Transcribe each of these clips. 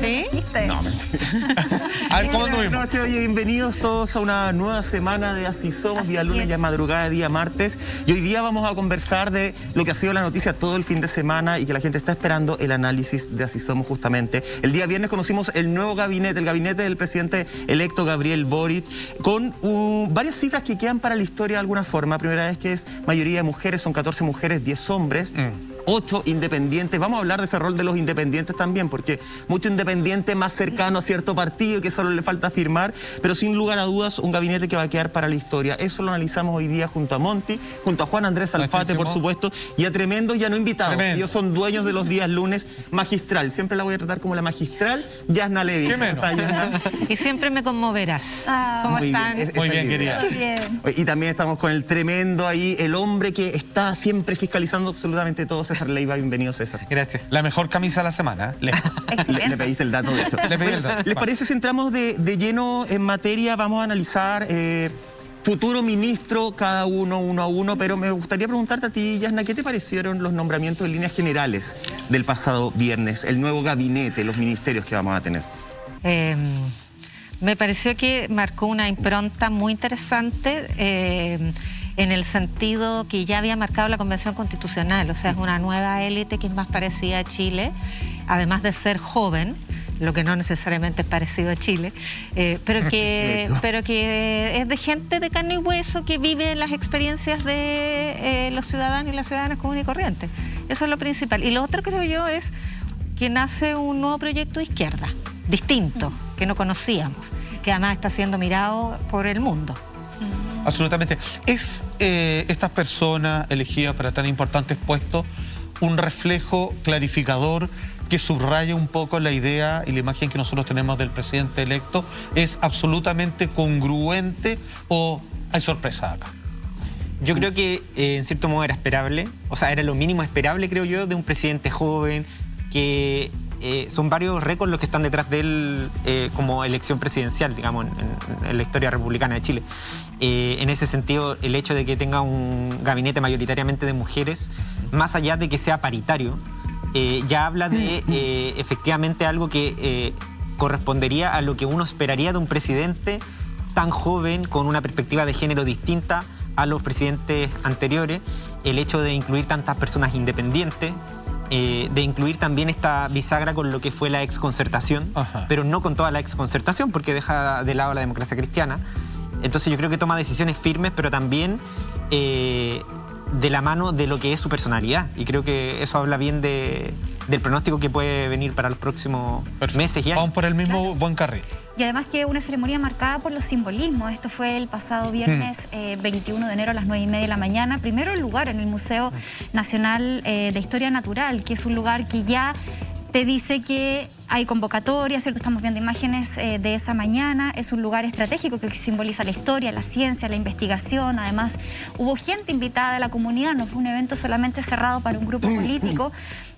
¿Sí? No, a ver, ¿cómo anduvimos? Oye, bienvenidos todos a una nueva semana de Así Somos, día lunes, ya madrugada, día martes. Y hoy día vamos a conversar de lo que ha sido la noticia todo el fin de semana y que la gente está esperando el análisis de Así Somos justamente. El día viernes conocimos el nuevo gabinete, el gabinete del presidente electo Gabriel Boric, con varias cifras que quedan para la historia de alguna forma. Primera vez que es mayoría de mujeres, son 14 mujeres, 10 hombres. 8 independientes. Vamos a hablar de ese rol de los independientes también, porque mucho independiente más cercano a cierto partido que solo le falta firmar, pero sin lugar a dudas un gabinete que va a quedar para la historia. Eso lo analizamos hoy día junto a Monty, junto a Juan Andrés Alfate, por supuesto, y a tremendos ya no invitados. Tremendo. Ellos son dueños de los días lunes. Magistral, siempre la voy a tratar como la magistral, Yasna Levy. Y siempre me conmoverás. ¿Cómo están? Muy bien, querida. Y también estamos con el tremendo ahí, el hombre que está siempre fiscalizando absolutamente todo, César Leiva. Bienvenido, César. Gracias. La mejor camisa de la semana. Le pediste el dato, de hecho. Le pedí el dato. ¿Les parece si entramos de lleno en materia? Vamos a analizar futuro ministro, cada uno a uno, pero me gustaría preguntarte a ti, Yasna, ¿qué te parecieron los nombramientos en líneas generales del pasado viernes? El nuevo gabinete, los ministerios que vamos a tener. Me pareció que marcó una impronta muy interesante en el sentido que ya había marcado la Convención Constitucional, o sea, es una nueva élite que es más parecida a Chile, además de ser joven, lo que no necesariamente es parecido a Chile, pero que es de gente de carne y hueso que vive las experiencias de los ciudadanos y las ciudadanas comunes y corrientes. Eso es lo principal. Y lo otro, creo yo, es que nace un nuevo proyecto de izquierda, distinto, que no conocíamos, que además está siendo mirado por el mundo. Absolutamente. ¿Es estas personas elegidas para tan importantes puestos un reflejo clarificador que subraya un poco la idea y la imagen que nosotros tenemos del presidente electo? ¿Es absolutamente congruente o hay sorpresa acá? Yo creo que en cierto modo era esperable, o sea, era lo mínimo esperable, creo yo, de un presidente joven, que son varios récords los que están detrás de él como elección presidencial, digamos, en la historia republicana de Chile. En ese sentido, el hecho de que tenga un gabinete mayoritariamente de mujeres, más allá de que sea paritario, ya habla de efectivamente algo que correspondería a lo que uno esperaría de un presidente tan joven, con una perspectiva de género distinta a los presidentes anteriores. El hecho de incluir tantas personas independientes, de incluir también esta bisagra con lo que fue la exconcertación, pero no con toda la exconcertación, porque deja de lado la democracia cristiana. Entonces yo creo que toma decisiones firmes, pero también de la mano de lo que es su personalidad. Y creo que eso habla bien del pronóstico que puede venir para los próximos meses y años. Vamos por el mismo buen carril. Y además que una ceremonia marcada por los simbolismos. Esto fue el pasado viernes 21 de enero a las 9:30 de la mañana. Primero lugar en el Museo Nacional de Historia Natural, que es un lugar que ya te dice que hay convocatoria, ¿cierto? Estamos viendo imágenes de esa mañana. Es un lugar estratégico que simboliza la historia, la ciencia, la investigación. Además, hubo gente invitada de la comunidad, no fue un evento solamente cerrado para un grupo político.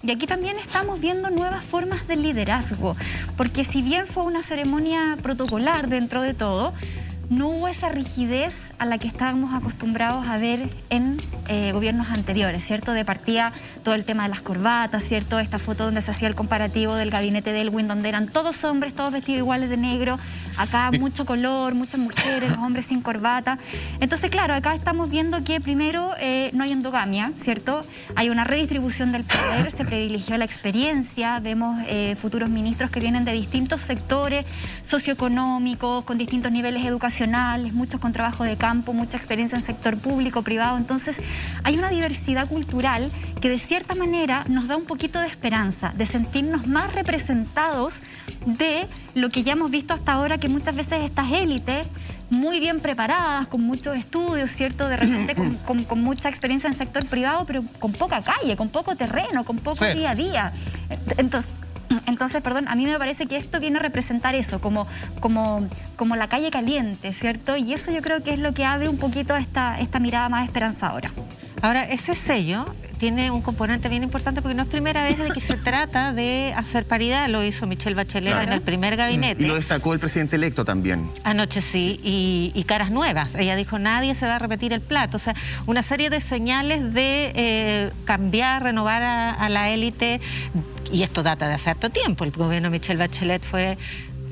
Y aquí también estamos viendo nuevas formas de liderazgo, porque si bien fue una ceremonia protocolar dentro de todo, no hubo esa rigidez a la que estábamos acostumbrados a ver en gobiernos anteriores, ¿cierto? De partida todo el tema de las corbatas, ¿cierto? Esta foto donde se hacía el comparativo del gabinete de Elwin, donde eran todos hombres, todos vestidos iguales de negro. Acá mucho color, muchas mujeres, los hombres sin corbata. Entonces, claro, acá estamos viendo que primero no hay endogamia, ¿cierto? Hay una redistribución del poder, se privilegió la experiencia, vemos futuros ministros que vienen de distintos sectores socioeconómicos, con distintos niveles educacionales, muchos con trabajo de campo, mucha experiencia en sector público, privado. Entonces hay una diversidad cultural que de cierta manera nos da un poquito de esperanza, de sentirnos más representados de lo que ya hemos visto hasta ahora, que muchas veces estas élites muy bien preparadas, con muchos estudios, ¿cierto? De repente con mucha experiencia en sector privado, pero con poca calle, con poco terreno, con poco día a día. Entonces, perdón, a mí me parece que esto viene a representar eso, como la calle caliente, ¿cierto? Y eso yo creo que es lo que abre un poquito esta mirada más esperanzadora. Ahora, ese sello tiene un componente bien importante porque no es primera vez de que se trata de hacer paridad. Lo hizo Michelle Bachelet en el primer gabinete. Y lo destacó el presidente electo también. Anoche sí, y caras nuevas. Ella dijo, nadie se va a repetir el plato. O sea, una serie de señales de cambiar, renovar a la élite. Y esto data de hace harto tiempo. El gobierno de Michelle Bachelet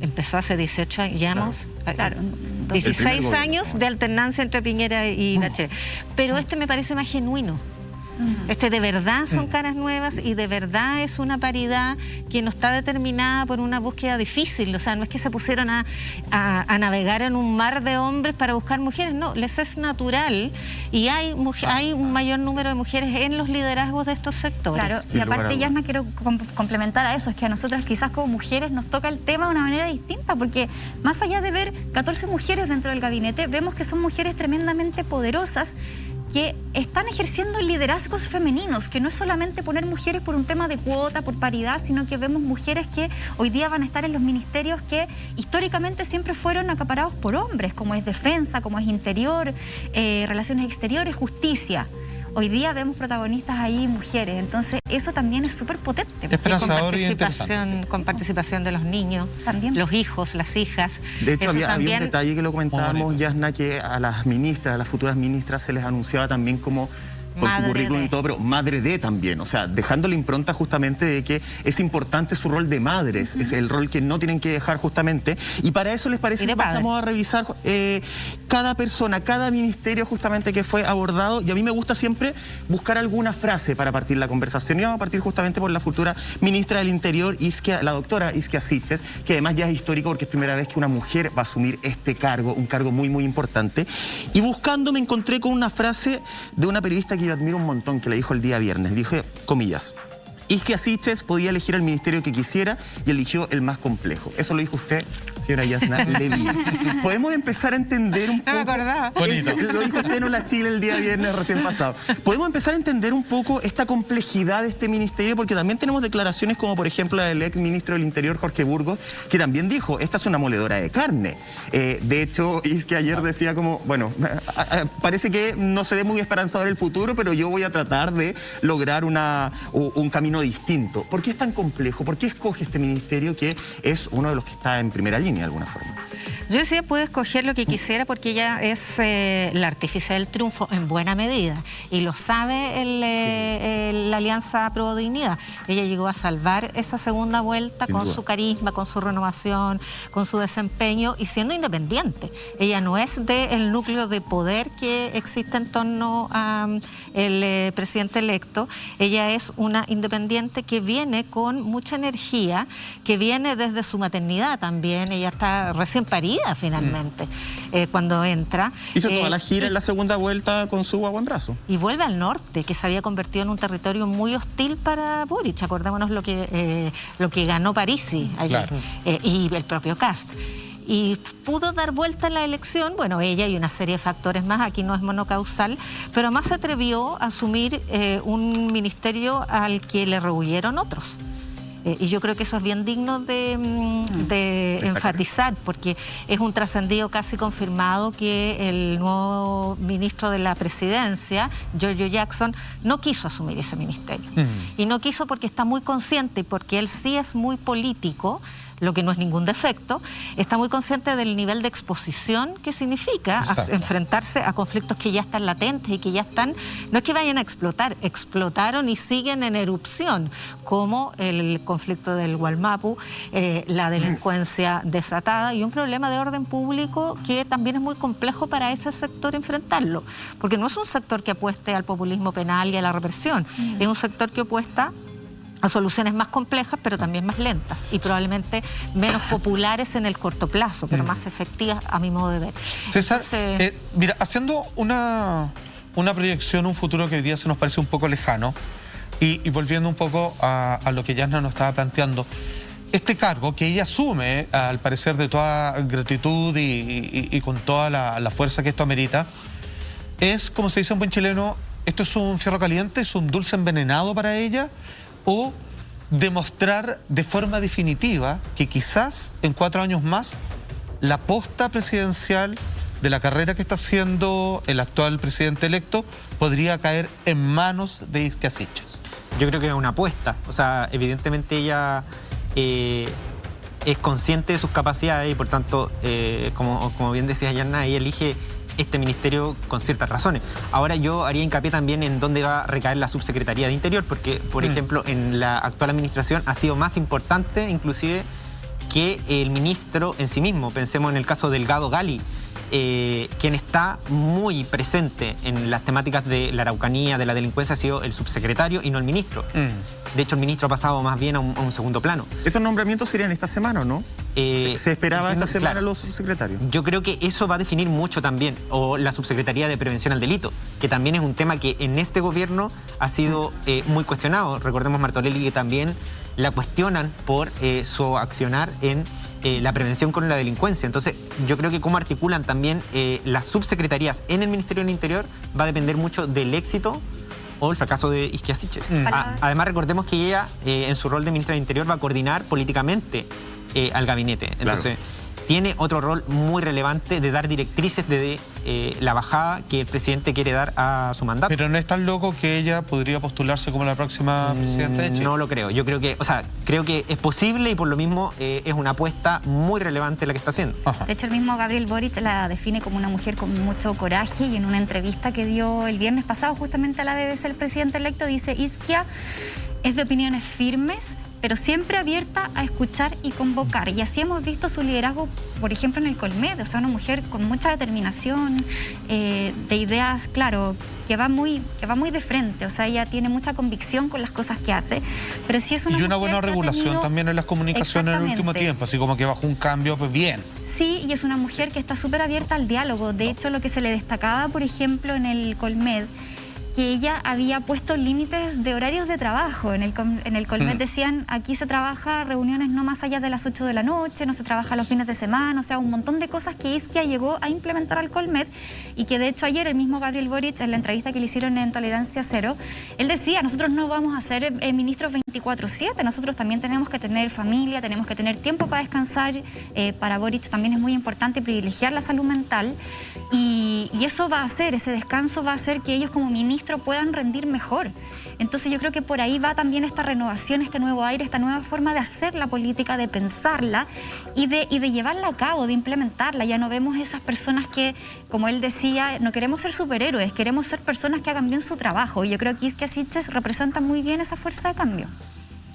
empezó hace 18 años, llevamos 16 años de alternancia entre Piñera y Bachelet. Pero este me parece más genuino. Este de verdad son caras nuevas y de verdad es una paridad que no está determinada por una búsqueda difícil. O sea, no es que se pusieron a navegar en un mar de hombres para buscar mujeres, no, les es natural y hay un mayor número de mujeres en los liderazgos de estos sectores. Claro, y aparte, Yasna, quiero complementar a eso, es que a nosotras quizás como mujeres nos toca el tema de una manera distinta, porque más allá de ver 14 mujeres dentro del gabinete, vemos que son mujeres tremendamente poderosas que están ejerciendo liderazgos femeninos, que no es solamente poner mujeres por un tema de cuota, por paridad, sino que vemos mujeres que hoy día van a estar en los ministerios que históricamente siempre fueron acaparados por hombres, como es defensa, como es interior, relaciones exteriores, justicia. Hoy día vemos protagonistas ahí mujeres, entonces eso también es súper potente. Esperanzador y interesante. Con participación de los niños, también. Los hijos, las hijas. De hecho, había un detalle que lo comentábamos, Yasna, que a las ministras, a las futuras ministras se les anunciaba también como con su currículum y todo, pero madre de también, o sea, dejando la impronta justamente de que es importante su rol de madres, es el rol que no tienen que dejar justamente, y para eso les parece que pasamos a revisar cada persona, cada ministerio justamente que fue abordado, y a mí me gusta siempre buscar alguna frase para partir la conversación, y vamos a partir justamente por la futura ministra del Interior, la doctora Isquia Siches, que además ya es histórico porque es primera vez que una mujer va a asumir este cargo, un cargo muy, muy importante, y buscando me encontré con una frase de una periodista que yo admiro un montón, que le dijo el día viernes. Dije, comillas, Isquia Siches podía elegir el ministerio que quisiera y eligió el más complejo. Eso lo dijo usted, señora Yasna Levy. Podemos empezar a entender un poco... No me acordaba. Lo dijo usted en la Chile el día viernes recién pasado. Podemos empezar a entender un poco esta complejidad de este ministerio, porque también tenemos declaraciones como, por ejemplo, la del ex ministro del Interior, Jorge Burgos, que también dijo, esta es una moledora de carne. De hecho, Isquia ayer decía como, bueno, parece que no se ve muy esperanzador el futuro, pero yo voy a tratar de lograr un camino distinto. ¿Por qué es tan complejo? ¿Por qué escoge este ministerio que es uno de los que está en primera línea de alguna forma? Yo decía, puede escoger lo que quisiera porque ella es la artífice del triunfo en buena medida y lo sabe la Alianza Pro Dignidad. Ella llegó a salvar esa segunda vuelta con su carisma, con su renovación, con su desempeño y siendo independiente. Ella no es del núcleo de poder que existe en torno al presidente electo. Ella es una independiente que viene con mucha energía, que viene desde su maternidad también. Ella está recién parida finalmente, cuando entra. Hizo toda la gira en la segunda vuelta con su guagua en brazo. Y vuelve al norte, que se había convertido en un territorio muy hostil para Boric. Acordémonos lo que ganó Parisi ayer, claro. Y el propio Kast. Y pudo dar vuelta a la elección, bueno, ella y una serie de factores más, aquí no es monocausal, pero además se atrevió a asumir un ministerio al que le rehuyeron otros. Y yo creo que eso es bien digno de enfatizar, porque es un trascendido casi confirmado que el nuevo ministro de la presidencia, Giorgio Jackson, no quiso asumir ese ministerio. Y no quiso porque está muy consciente y porque él sí es muy político, lo que no es ningún defecto, está muy consciente del nivel de exposición que significa enfrentarse a conflictos que ya están latentes y que ya están, no es que vayan a explotar, explotaron y siguen en erupción, como el conflicto del Gualmapu, la delincuencia desatada y un problema de orden público que también es muy complejo para ese sector enfrentarlo, porque no es un sector que apueste al populismo penal y a la represión, es un sector que apuesta a soluciones más complejas, pero también más lentas y probablemente menos populares en el corto plazo, pero más efectivas a mi modo de ver. César, entonces, mira, haciendo una proyección, un futuro que hoy día se nos parece un poco lejano y volviendo un poco a lo que Yasna nos estaba planteando, este cargo que ella asume, al parecer de toda gratitud y con toda la fuerza que esto amerita, es, como se dice en buen chileno, esto es un fierro caliente, es un dulce envenenado para ella, o demostrar de forma definitiva que quizás en 4 años más la posta presidencial de la carrera que está haciendo el actual presidente electo podría caer en manos de Isquia Siches? Yo creo que es una apuesta. O sea, evidentemente ella es consciente de sus capacidades y por tanto, como bien decía Yarna, ella elige este ministerio con ciertas razones. Ahora yo haría hincapié también en dónde va a recaer la subsecretaría de Interior, porque, por ejemplo, en la actual administración ha sido más importante inclusive que el ministro en sí mismo. Pensemos en el caso de Delgado Gali, quien está muy presente en las temáticas de la Araucanía, de la delincuencia, ha sido el subsecretario y no el ministro. De hecho, el ministro ha pasado más bien a un segundo plano. ¿Esos nombramientos serían esta semana o no? ¿Se esperaba esta semana los subsecretarios? Yo creo que eso va a definir mucho también, o la subsecretaría de Prevención al Delito, que también es un tema que en este gobierno ha sido muy cuestionado. Recordemos Martorelli, que también la cuestionan por su accionar en la prevención con la delincuencia. Entonces, yo creo que cómo articulan también las subsecretarías en el Ministerio del Interior va a depender mucho del éxito o el fracaso de Isquia Siches. Además, recordemos que ella, en su rol de ministra del Interior, va a coordinar políticamente al gabinete. Entonces, tiene otro rol muy relevante de dar directrices de la bajada que el presidente quiere dar a su mandato. Pero no es tan loco que ella podría postularse como la próxima presidenta de Chile. No lo creo. Yo creo que, creo que es posible y por lo mismo es una apuesta muy relevante la que está haciendo. Ajá. De hecho, el mismo Gabriel Boric la define como una mujer con mucho coraje, y en una entrevista que dio el viernes pasado justamente a la BBC, el presidente electo dice: Isquia es de opiniones firmes, pero siempre abierta a escuchar y convocar. Y así hemos visto su liderazgo, por ejemplo, en el Colmed. O sea, una mujer con mucha determinación, de ideas, claro, que va muy de frente. O sea, ella tiene mucha convicción con las cosas que hace, pero sí es una Y una mujer buena regulación también en las comunicaciones en el último tiempo, así como que bajo un cambio, pues bien. Sí, y es una mujer que está súper abierta al diálogo. De hecho, lo que se le destacaba, por ejemplo, en el Colmed, que ella había puesto límites de horarios de trabajo. En el Colmed decían: aquí se trabaja reuniones no más allá de las 8 de la noche, no se trabaja los fines de semana. O sea, un montón de cosas que Isquia llegó a implementar al Colmed, y que de hecho ayer el mismo Gabriel Boric, en la entrevista que le hicieron en Tolerancia Cero, él decía: nosotros no vamos a ser ministros 24/7, nosotros también tenemos que tener familia, tenemos que tener tiempo para descansar. Para Boric también es muy importante privilegiar la salud mental, y eso va a hacer, ese descanso va a hacer que ellos como ministros puedan rendir mejor. Entonces yo creo que por ahí va también esta renovación, este nuevo aire, esta nueva forma de hacer la política, de pensarla y de llevarla a cabo, de implementarla. Ya no vemos esas personas que, como él decía, no queremos ser superhéroes, queremos ser personas que hagan bien su trabajo. Y yo creo que Isquia Siches representa muy bien esa fuerza de cambio.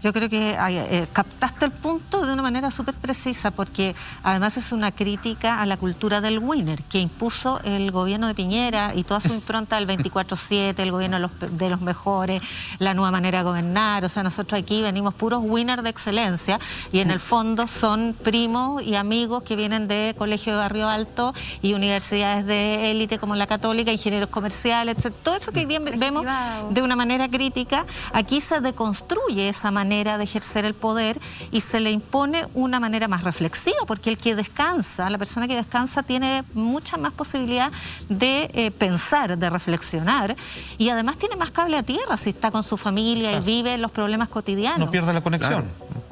Yo creo que captaste el punto de una manera súper precisa, porque además es una crítica a la cultura del winner que impuso el gobierno de Piñera y toda su impronta del 24/7, el gobierno de los mejores, la nueva manera de gobernar. O sea, nosotros aquí venimos puros winners de excelencia, y en el fondo son primos y amigos que vienen de colegios de barrio alto y universidades de élite como la Católica, ingenieros comerciales, etc. Todo eso que hoy día vemos de una manera crítica, aquí se deconstruye esa manera de ejercer el poder y se le impone una manera más reflexiva, porque el que descansa, la persona que descansa, tiene mucha más posibilidad de pensar, de reflexionar, y además tiene más cable a tierra si está con su familia y vive los problemas cotidianos. No pierde la conexión.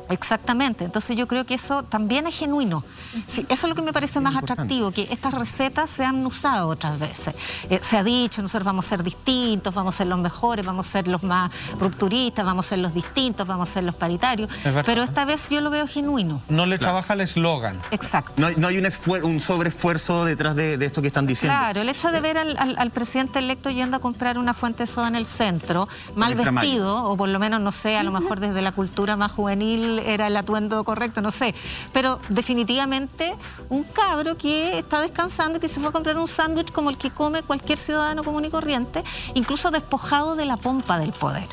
Exactamente, entonces yo creo que eso también es genuino. Sí, eso es lo que me parece más atractivo, que estas recetas se han usado otras veces. Se ha dicho: nosotros vamos a ser distintos, vamos a ser los mejores, vamos a ser los más rupturistas, vamos a ser los distintos, vamos a ser los paritarios, pero esta vez yo lo veo genuino. No le trabaja el eslogan. Exacto. No hay un sobreesfuerzo detrás de esto que están diciendo. Claro, el hecho de ver al presidente electo yendo a comprar una fuente de soda en el centro, mal vestido, o por lo menos, no sé, a lo mejor desde la cultura más juvenil era el atuendo correcto, no sé, pero definitivamente un cabro que está descansando, que se fue a comprar un sándwich como el que come cualquier ciudadano común y corriente, incluso despojado de la pompa del poder.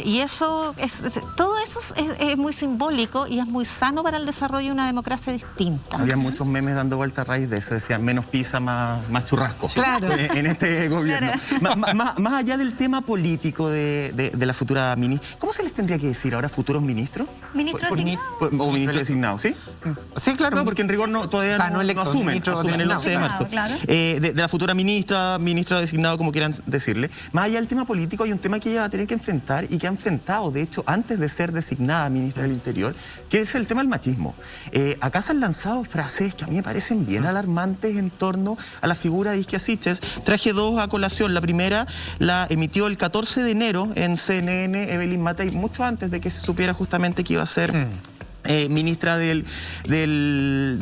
Y eso todo eso es muy simbólico y es muy sano para el desarrollo de una democracia distinta. Había muchos memes dando vuelta a raíz de eso, decían: menos pizza, más churrasco. Claro. En este gobierno. Claro. Más allá del tema político de la futura ministra, ¿cómo se les tendría que decir ahora, futuros ministros? ¿Ministro designado? O ministro designado, ¿sí? Sí, claro. No, porque en rigor todavía no asumen el 11 de marzo. Claro. De la futura ministra designado, como quieran decirle. Más allá del tema político, hay un tema que ella va a tener que enfrentar y que ha enfrentado, de hecho, antes de ser designada ministra del Interior, que es el tema del machismo. Acá se han lanzado frases que a mí me parecen bien alarmantes en torno a la figura de Isquia Siches. Traje dos a colación. La primera la emitió el 14 de enero en CNN Evelyn Matei, mucho antes de que se supiera justamente que iba a ser ministra del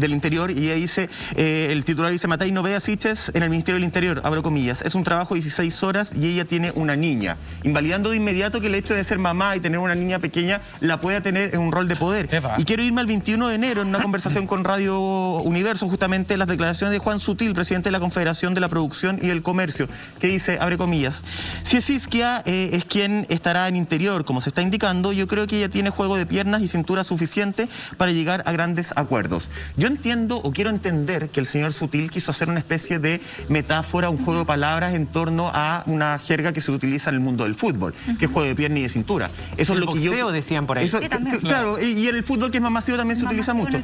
Interior, y ella dice, el titular dice: Matei no ve a Siches en el Ministerio del Interior, abro comillas, es un trabajo de 16 horas y ella tiene una niña, invalidando de inmediato que el hecho de ser mamá y tener una niña pequeña la pueda tener en un rol de poder. Y quiero irme al 21 de enero en una conversación con Radio Universo, justamente las declaraciones de Juan Sutil, presidente de la Confederación de la Producción y el Comercio, que dice, abre comillas, si es Isquia es quien estará en Interior, como se está indicando, yo creo que ella tiene juego de piernas y cintura suficiente para llegar a grandes acuerdos. Yo entiendo o quiero entender que el señor Sutil quiso hacer una especie de metáfora, un juego de palabras en torno a una jerga que se utiliza en el mundo del fútbol, que es juego de pierna y de cintura. Eso es lo que yo decían por ahí. Eso, claro, y en el fútbol, que es más masivo, también se utiliza mucho.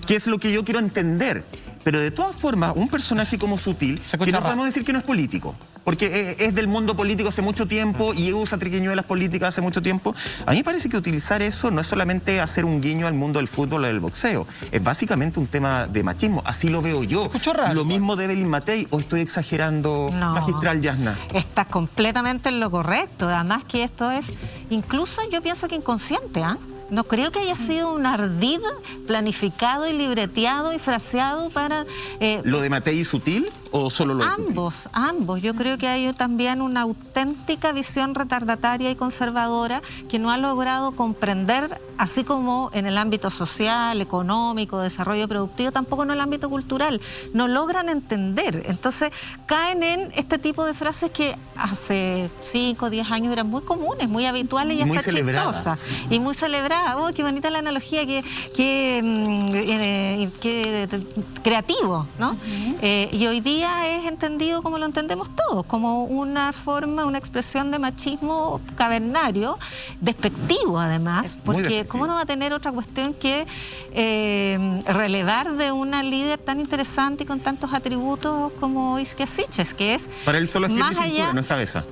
Que es lo que yo quiero entender. Pero de todas formas, un personaje como Sutil, que no podemos decir que no es político, porque es del mundo político hace mucho tiempo y usa triquiñuelas políticas hace mucho tiempo. A mí me parece que utilizar eso no es solamente hacer un guiño al mundo del fútbol o del boxeo, es básicamente un tema de machismo. Así lo veo yo. Lo mismo de Evelyn Matei, ¿o estoy exagerando, magistral Yasna? Está completamente en lo correcto. Además que esto es, incluso yo pienso que inconsciente, ¿ah? No creo que haya sido un ardid planificado y libreteado y fraseado para... ¿Lo de Matei y Sutil o solo lo de Sutil? Ambos. Yo creo que hay también una auténtica visión retardataria y conservadora que no ha logrado comprender, así como en el ámbito social, económico, desarrollo productivo, tampoco en el ámbito cultural. No logran entender. Entonces caen en este tipo de frases que hace 5 o 10 años eran muy comunes, muy habituales y hasta chistosas. Y muy celebradas. Oh, qué bonita la analogía, qué creativo, ¿no? Y hoy día es entendido como lo entendemos todos, como una forma, una expresión de machismo cavernario, despectivo además, porque ¿cómo no va a tener otra cuestión que relevar de una líder tan interesante y con tantos atributos como Isquia Siches, que es... Para él solo es piel y cintura, no es cabeza.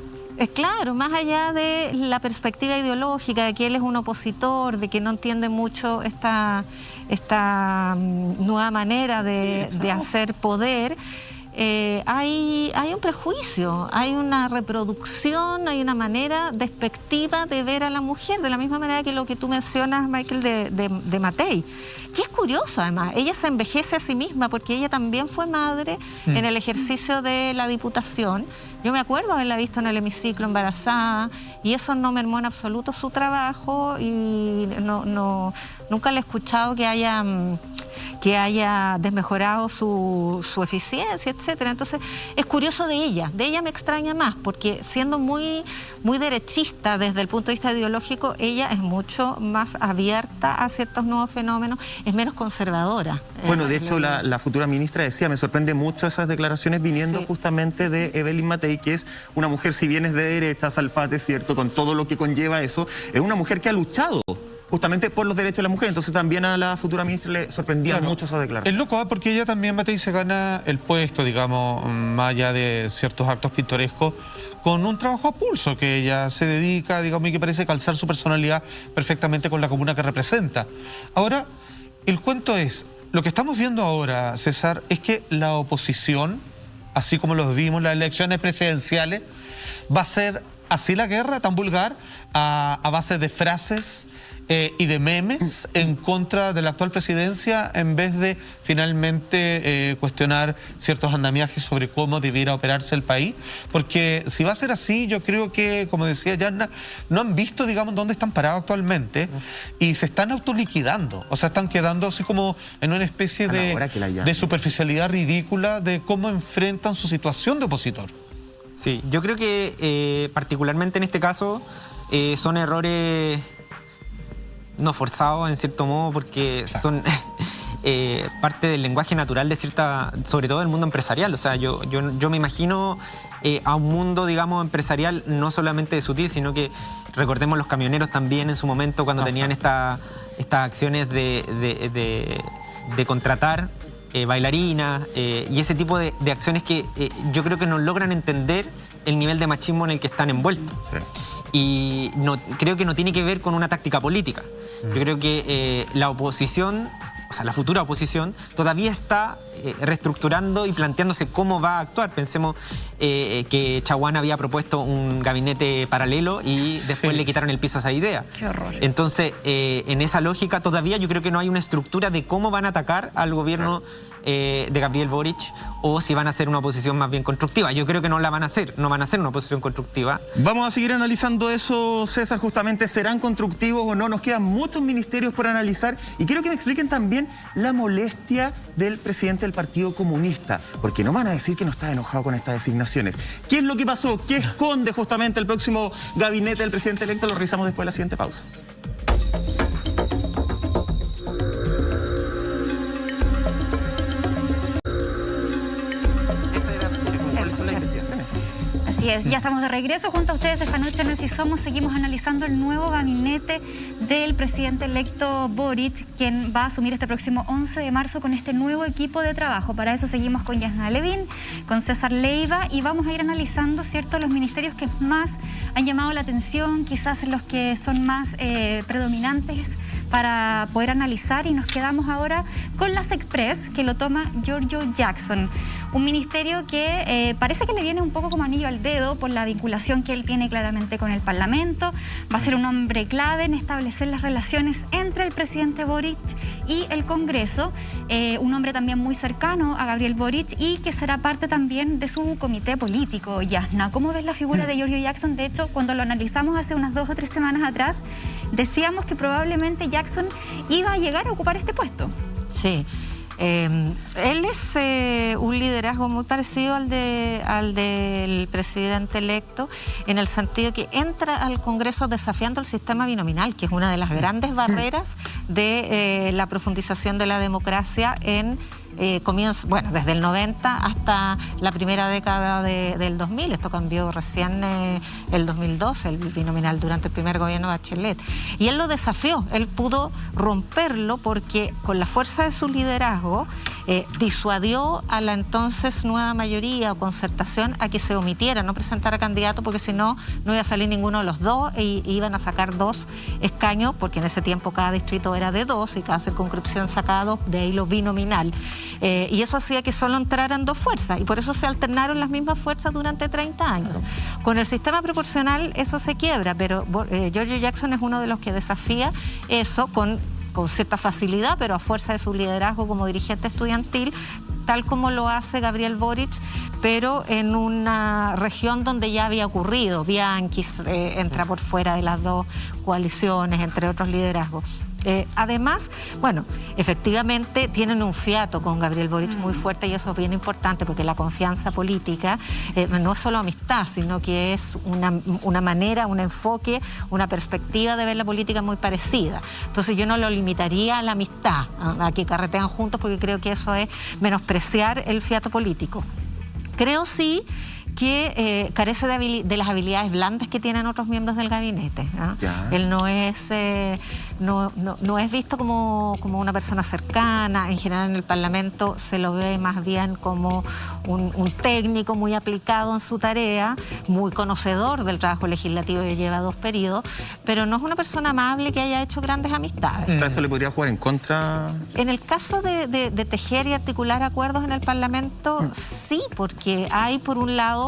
Claro, más allá de la perspectiva ideológica, de que él es un opositor, de que no entiende mucho esta nueva manera de hacer poder, hay un prejuicio, hay una reproducción, hay una manera despectiva de ver a la mujer, de la misma manera que lo que tú mencionas, Michael, de Matei. Que es curioso, además, ella se envejece a sí misma porque ella también fue madre en el ejercicio de la diputación. Yo me acuerdo haberla visto en el hemiciclo embarazada y eso no mermó en absoluto su trabajo y nunca le he escuchado que haya desmejorado su eficiencia, etcétera. Entonces, es curioso de ella me extraña más, porque siendo muy, muy derechista desde el punto de vista ideológico, ella es mucho más abierta a ciertos nuevos fenómenos, es menos conservadora. Bueno, de hecho, la futura ministra decía, me sorprende mucho esas declaraciones viniendo justamente de Evelyn Matei, que es una mujer, si bien es de derecha, Salfate, ¿cierto?, con todo lo que conlleva eso, es una mujer que ha luchado justamente por los derechos de la mujer. Entonces también a la futura ministra le sorprendía mucho esa declaración. Es loco, porque ella también, Matei, se gana el puesto, digamos, más allá de ciertos actos pintorescos, con un trabajo a pulso que ella se dedica, digamos, y que parece calzar su personalidad perfectamente con la comuna que representa. Ahora, el cuento es, lo que estamos viendo ahora, César, es que la oposición, así como lo vimos en las elecciones presidenciales, va a ser así la guerra, tan vulgar, a base de frases y de memes en contra de la actual presidencia, en vez de finalmente cuestionar ciertos andamiajes sobre cómo debiera operarse el país. Porque si va a ser así, yo creo que, como decía Yasna, no han visto, digamos, dónde están parados actualmente y se están autoliquidando. O sea, están quedando así como en una especie de superficialidad ridícula de cómo enfrentan su situación de opositor. Sí, yo creo que particularmente en este caso son errores no forzados en cierto modo, porque son parte del lenguaje natural de sobre todo del mundo empresarial. O sea, yo me imagino a un mundo, digamos, empresarial, no solamente de Sutil, sino que recordemos los camioneros también en su momento cuando tenían esta estas acciones de contratar bailarinas y ese tipo de acciones que yo creo que no logran entender el nivel de machismo en el que están envueltos. Sí. Y creo que no tiene que ver con una táctica política. Yo creo que la oposición, o sea, la futura oposición, todavía está reestructurando y planteándose cómo va a actuar. Pensemos que Chaguán había propuesto un gabinete paralelo y después le quitaron el piso a esa idea. Qué horror. Entonces, en esa lógica todavía yo creo que no hay una estructura de cómo van a atacar al gobierno de Gabriel Boric, o si van a hacer una oposición más bien constructiva. Yo creo que no la van a hacer, no van a hacer una oposición constructiva. Vamos a seguir analizando eso, César, justamente, ¿serán constructivos o no? Nos quedan muchos ministerios por analizar y quiero que me expliquen también la molestia del presidente del Partido Comunista, porque no van a decir que no está enojado con estas designaciones. ¿Qué es lo que pasó? ¿Qué esconde justamente el próximo gabinete del presidente electo? Lo revisamos después de la siguiente pausa. Así es, ya estamos de regreso junto a ustedes esta noche en Así Somos. Seguimos analizando el nuevo gabinete del presidente electo Boric, quien va a asumir este próximo 11 de marzo con este nuevo equipo de trabajo. Para eso seguimos con Yasna Levin, con César Leiva, y vamos a ir analizando, ¿cierto?, los ministerios que más han llamado la atención, quizás los que son más predominantes para poder analizar, y nos quedamos ahora con las Express, que lo toma Giorgio Jackson. Un ministerio que parece que le viene un poco como anillo al dedo por la vinculación que él tiene claramente con el Parlamento. Va a ser un hombre clave en establecer las relaciones entre el presidente Boric y el Congreso. Un hombre también muy cercano a Gabriel Boric y que será parte también de su comité político. Yasna, ¿cómo ves la figura de Giorgio Jackson? De hecho, cuando lo analizamos hace unas 2 o 3 semanas atrás, decíamos que probablemente Jackson iba a llegar a ocupar este puesto. Sí. Él es un liderazgo muy parecido al del presidente electo, en el sentido que entra al Congreso desafiando el sistema binominal, que es una de las grandes barreras de la profundización de la democracia en comienzo, bueno, desde el 90 hasta la primera década del 2000. Esto cambió recién el 2012, el binominal, durante el primer gobierno de Bachelet. Y él lo desafió, él pudo romperlo porque con la fuerza de su liderazgo disuadió a la entonces nueva mayoría o concertación a que se omitiera, no presentara candidato, porque si no, no iba a salir ninguno de los dos e iban a sacar 2 escaños, porque en ese tiempo cada distrito era de 2 y cada circunscripción sacaba 2, de ahí lo binominal. Y eso hacía que solo entraran 2 fuerzas, y por eso se alternaron las mismas fuerzas durante 30 años. Con el sistema proporcional eso se quiebra, pero Giorgio Jackson es uno de los que desafía eso con cierta facilidad, pero a fuerza de su liderazgo como dirigente estudiantil, tal como lo hace Gabriel Boric, pero en una región donde ya había ocurrido. Bianchi entra por fuera de las 2 coaliciones, entre otros liderazgos. Además, bueno, efectivamente tienen un fiato con Gabriel Boric muy fuerte, y eso es bien importante porque la confianza política no es solo amistad, sino que es una manera, un enfoque, una perspectiva de ver la política muy parecida. Entonces yo no lo limitaría a la amistad, a que carretean juntos, porque creo que eso es menospreciar el fiato político. Creo sí que carece de las habilidades blandas que tienen otros miembros del gabinete, ¿no? Él no es visto como una persona cercana. En general en el Parlamento se lo ve más bien como un técnico muy aplicado en su tarea, muy conocedor del trabajo legislativo, que lleva 2 periodos, pero no es una persona amable que haya hecho grandes amistades. O sea, ¿eso le podría jugar en contra? En el caso de tejer y articular acuerdos en el Parlamento, sí, porque hay, por un lado,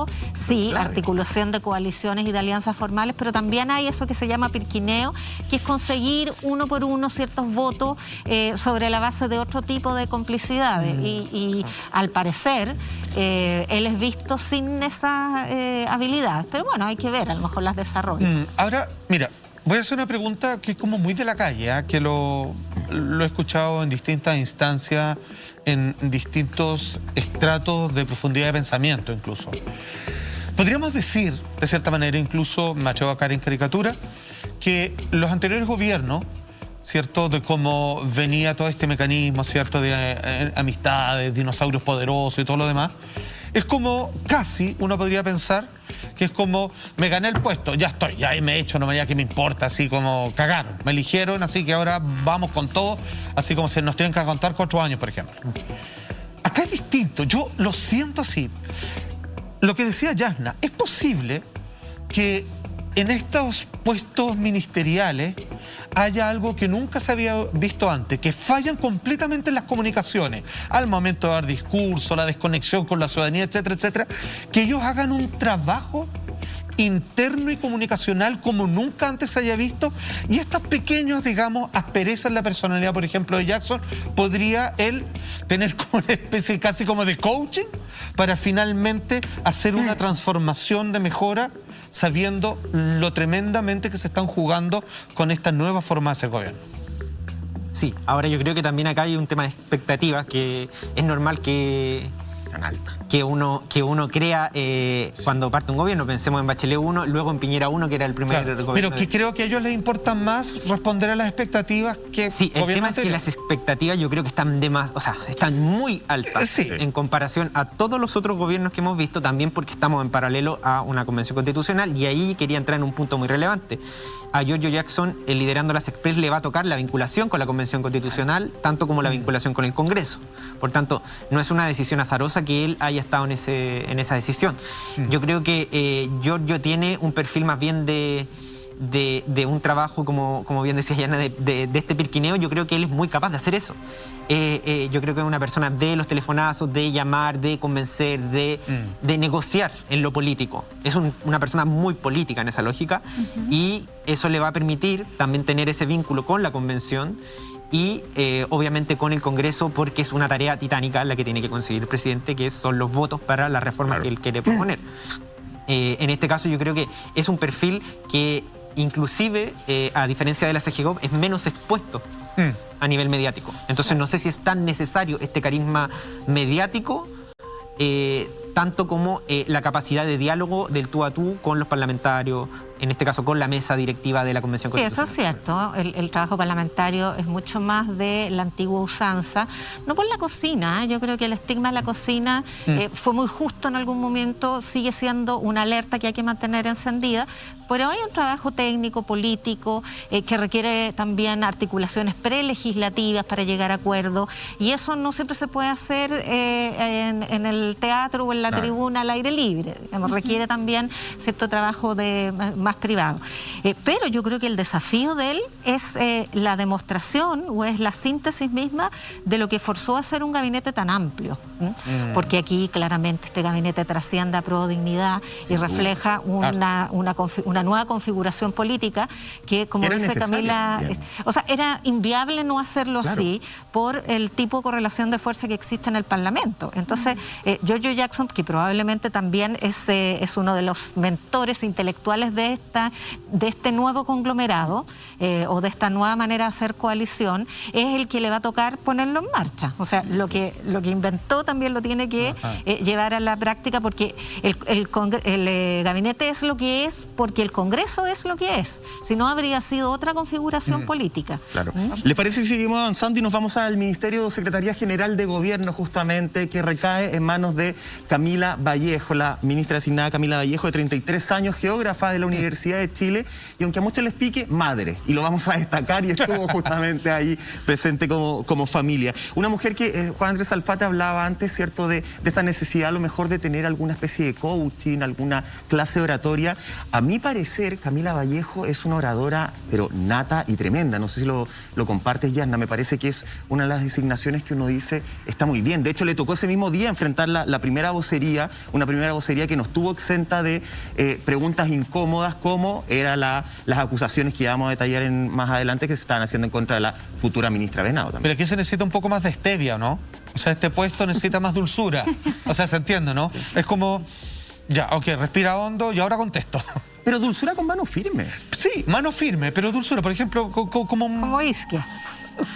sí, articulación de coaliciones y de alianzas formales, pero también hay eso que se llama pirquineo, que es conseguir uno por uno ciertos votos sobre la base de otro tipo de complicidades. Y al parecer, él es visto sin esa habilidad. Pero bueno, hay que ver, a lo mejor las desarrolla. Ahora, mira, voy a hacer una pregunta que es como muy de la calle, que lo he escuchado en distintas instancias, en distintos estratos de profundidad de pensamiento incluso. Podríamos decir, de cierta manera, incluso, me atrevo a caer en caricatura, que los anteriores gobiernos, ¿cierto?, de cómo venía todo este mecanismo, ¿cierto?, de amistades, dinosaurios poderosos y todo lo demás, Es como, casi, uno podría pensar, que es como, me gané el puesto, ya estoy, ya me he hecho, no me diga que me importa, así como cagaron, me eligieron, así que ahora vamos con todo, así como se nos tienen que contar 4 años, por ejemplo. Acá es distinto, yo lo siento así. Lo que decía Yasna, es posible que en estos puestos ministeriales haya algo que nunca se había visto antes, que fallan completamente en las comunicaciones, al momento de dar discurso, la desconexión con la ciudadanía, etcétera, etcétera, que ellos hagan un trabajo interno y comunicacional como nunca antes se haya visto, y estas pequeñas, digamos, asperezas en la personalidad, por ejemplo, de Jackson, podría él tener como una especie casi como de coaching para finalmente hacer una transformación de mejora, sabiendo lo tremendamente que se están jugando con esta nueva forma de hacer gobierno. Sí, ahora yo creo que también acá hay un tema de expectativas, que es normal que Tan alta. que uno crea cuando parte un gobierno. Pensemos en Bachelet 1, luego en Piñera 1, que era el primer gobierno. Pero que creo que a ellos les importa más responder a las expectativas que Sí, el tema es que las expectativas yo creo que están están muy altas Sí. en comparación a todos los otros gobiernos que hemos visto, también porque estamos en paralelo a una convención constitucional, y ahí quería entrar en un punto muy relevante. A Giorgio Jackson, liderando las Express, le va a tocar la vinculación con la convención constitucional, tanto como la vinculación con el Congreso. Por tanto, no es una decisión azarosa que él haya estado en esa decisión. Yo creo que Giorgio tiene un perfil más bien de un trabajo, como bien decía Yana, de este pirquineo. Yo creo que él es muy capaz de hacer eso. Yo creo que es una persona de los telefonazos, de llamar, de convencer, de negociar en lo político. Es una persona muy política en esa lógica, y eso le va a permitir también tener ese vínculo con la convención y obviamente con el Congreso, porque es una tarea titánica la que tiene que conseguir el presidente, que son los votos para la reforma que él quiere proponer. En este caso yo creo que es un perfil que inclusive, a diferencia de la CGGOV, es menos expuesto a nivel mediático. Entonces no sé si es tan necesario este carisma mediático, tanto como la capacidad de diálogo del tú a tú con los parlamentarios, en este caso con la mesa directiva de la Convención Constitucional. Sí, eso es cierto. El trabajo parlamentario es mucho más de la antigua usanza. No por la cocina, yo creo que el estigma de la cocina fue muy justo en algún momento, sigue siendo una alerta que hay que mantener encendida, pero hay un trabajo técnico, político, que requiere también articulaciones prelegislativas para llegar a acuerdos, y eso no siempre se puede hacer en el teatro o en la tribuna al aire libre. Digamos, requiere también cierto trabajo más privado. Pero yo creo que el desafío de él es la demostración, o es la síntesis misma de lo que forzó a ser un gabinete tan amplio. Porque aquí claramente este gabinete trasciende a Pro Dignidad y refleja una nueva configuración política que, como dice Camila, o sea, era inviable no hacerlo así por el tipo de correlación de fuerza que existe en el Parlamento. Entonces, Giorgio Jackson, que probablemente también es uno de los mentores intelectuales de este nuevo conglomerado, o de esta nueva manera de hacer coalición, es el que le va a tocar ponerlo en marcha. O sea, lo que inventó también lo tiene que llevar a la práctica, porque el gabinete es lo que es porque el Congreso es lo que es. Si no, habría sido otra configuración política. Claro. ¿Les parece si seguimos avanzando y nos vamos al Ministerio de Secretaría General de Gobierno, justamente, que recae en manos de Camila Vallejo, la ministra designada Camila Vallejo, de 33 años, geógrafa de la Universidad de Chile, y aunque a muchos les pique, madre, y lo vamos a destacar, y estuvo justamente ahí presente como familia. Una mujer que Juan Andrés Alfate hablaba antes, ¿cierto?, de esa necesidad a lo mejor de tener alguna especie de coaching, alguna clase oratoria. A mi parecer, Camila Vallejo es una oradora, pero nata y tremenda. No sé si lo compartes, Yasna. Me parece que es una de las designaciones que uno dice está muy bien. De hecho, le tocó ese mismo día enfrentar la primera vocería, una primera vocería que no estuvo exenta de preguntas incómodas, como eran las acusaciones que vamos a detallar más adelante, que se estaban haciendo en contra de la futura ministra Venado también. Pero aquí se necesita un poco más de stevia, ¿no? O sea, este puesto necesita más dulzura. O sea, se entiende, ¿no? Sí. Es como, ya, ok, respira hondo y ahora contesto. Pero dulzura con mano firme. Sí, mano firme, pero dulzura. Por ejemplo, como Isquia.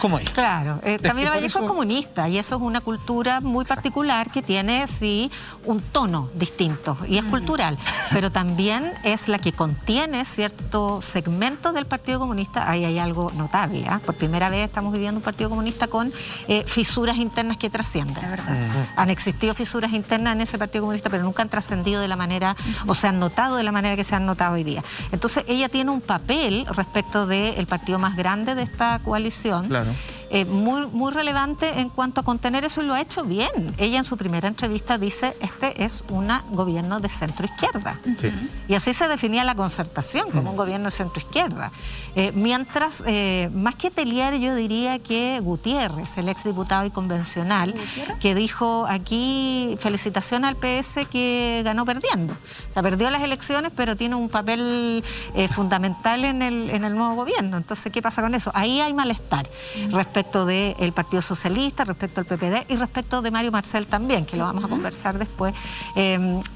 ¿Cómo es? Claro, Camila por Vallejo eso- es comunista y eso es una cultura muy particular que tiene, sí, un tono distinto y es cultural, pero también es la que contiene cierto segmento del Partido Comunista. Ahí hay algo notable, ¿ah? Por primera vez estamos viviendo un Partido Comunista con fisuras internas que trascienden. La verdad. Han existido fisuras internas en ese Partido Comunista, pero nunca han trascendido de la manera, o se han notado de la manera que se han notado hoy día. Entonces, ella tiene un papel respecto del partido más grande de esta coalición, Claro. muy relevante en cuanto a contener eso, y lo ha hecho bien. Ella en su primera entrevista dice, este es un gobierno de centro-izquierda. Sí. Y así se definía la Concertación, como un gobierno de centro-izquierda. Mientras, más que Tellier, yo diría que Gutiérrez, el exdiputado y convencional, que dijo aquí, felicitaciones al PS que ganó perdiendo. O sea, perdió las elecciones, pero tiene un papel fundamental en el nuevo gobierno. Entonces, ¿qué pasa con eso? Ahí hay malestar respecto del Partido Socialista, respecto al PPD y respecto de Mario Marcel también, que lo vamos a conversar después.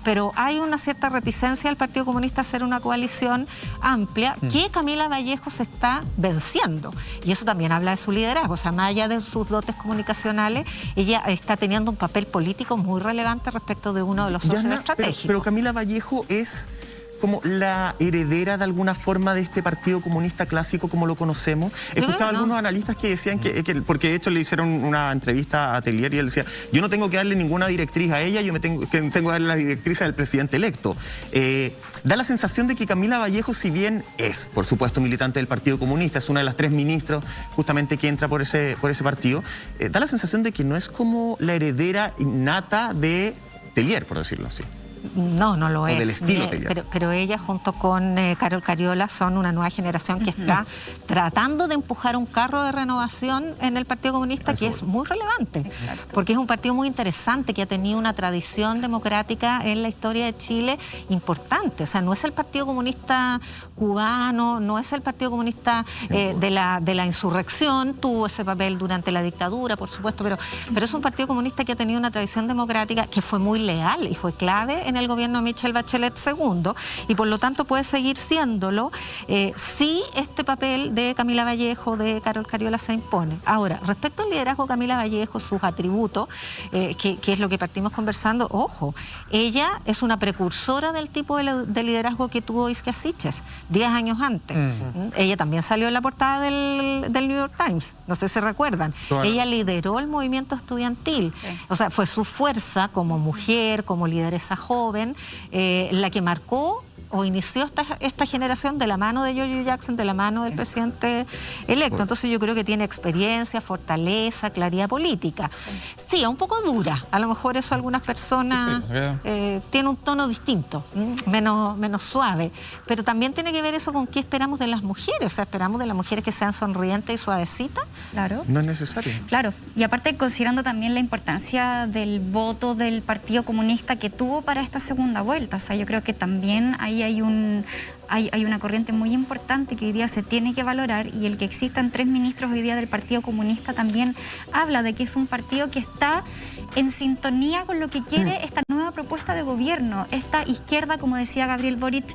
Pero hay una cierta reticencia del Partido Comunista a hacer una coalición amplia que Camila Vallejo se está venciendo. Y eso también habla de su liderazgo. O sea, más allá de sus dotes comunicacionales, ella está teniendo un papel político muy relevante respecto de uno de los socios Yana, estratégicos. pero Camila Vallejo es como la heredera de alguna forma de este Partido Comunista clásico como lo conocemos. He creo escuchado que no. algunos analistas que decían porque de hecho le hicieron una entrevista a Tellier y él decía, yo no tengo que darle ninguna directriz a ella, yo tengo que darle las directrices al presidente electo. Da la sensación de que Camila Vallejo, si bien es, por supuesto, militante del Partido Comunista, es una de las 3 ministros justamente que entra por ese partido, da la sensación de que no es como la heredera innata de Tellier, por decirlo así. No, no lo O es. del estilo Tellier. Pero ella junto con Carol Cariola son una nueva generación que está tratando de empujar un carro de renovación en el Partido Comunista que es muy relevante. Porque es un partido muy interesante que ha tenido una tradición democrática en la historia de Chile importante. O sea, no es el Partido Comunista cubano, no es el Partido Comunista de la insurrección, tuvo ese papel durante la dictadura, por supuesto, pero es un Partido Comunista que ha tenido una tradición democrática que fue muy leal y fue clave en el gobierno de Michelle Bachelet II, y por lo tanto puede seguir siéndolo si este papel de Camila Vallejo, de Carol Cariola se impone. Ahora, respecto al liderazgo de Camila Vallejo, sus atributos, que es lo que partimos conversando, ojo, ella es una precursora del tipo de liderazgo que tuvo Isquia Siches 10 años antes. Ella también salió en la portada del New York Times, no sé si recuerdan. Claro. Ella lideró el movimiento estudiantil. O sea, fue su fuerza como mujer, como lideresa joven, la que marcó o inició esta generación de la mano de Giorgio Jackson, de la mano del presidente electo. Entonces yo creo que tiene experiencia, fortaleza, claridad política. Sí, un poco dura. A lo mejor eso algunas personas tiene un tono distinto, menos suave. Pero también tiene que ver eso con qué esperamos de las mujeres. O sea, esperamos de las mujeres que sean sonrientes y suavecitas. Claro. No es necesario. Claro, y aparte considerando también la importancia del voto del Partido Comunista que tuvo para esta segunda vuelta, o sea, yo creo que también ahí hay una corriente muy importante que hoy día se tiene que valorar, y el que existan 3 ministros hoy día del Partido Comunista también habla de que es un partido que está en sintonía con lo que quiere esta nueva propuesta de gobierno, esta izquierda, como decía Gabriel Boric,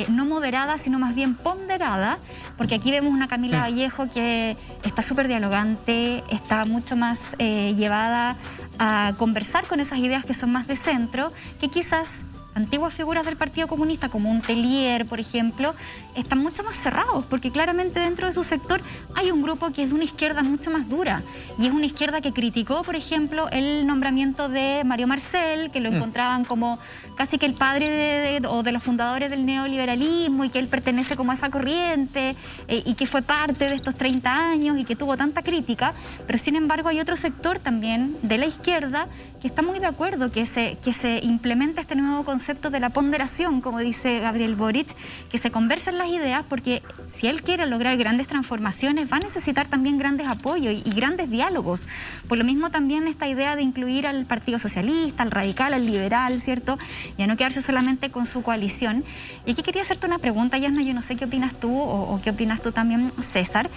no moderada, sino más bien ponderada, porque aquí vemos una Camila Vallejo que está súper dialogante, está mucho más llevada a conversar con esas ideas que son más de centro, que quizás antiguas figuras del Partido Comunista, como un Tellier, por ejemplo, están mucho más cerrados, porque claramente dentro de su sector hay un grupo que es de una izquierda mucho más dura, y es una izquierda que criticó, por ejemplo, el nombramiento de Mario Marcel, que lo encontraban como casi que el padre o de los fundadores del neoliberalismo, y que él pertenece como a esa corriente, y que fue parte de estos 30 años, y que tuvo tanta crítica, pero sin embargo hay otro sector también de la izquierda que está muy de acuerdo que se implemente este nuevo concepto de la ponderación, como dice Gabriel Boric, que se conversen las ideas, porque si él quiere lograr grandes transformaciones va a necesitar también grandes apoyos y grandes diálogos. Por lo mismo también esta idea de incluir al Partido Socialista, al Radical, al Liberal, ¿cierto? Y a no quedarse solamente con su coalición. Y aquí quería hacerte una pregunta, Yasna, yo no sé qué opinas tú o qué opinas tú también, César.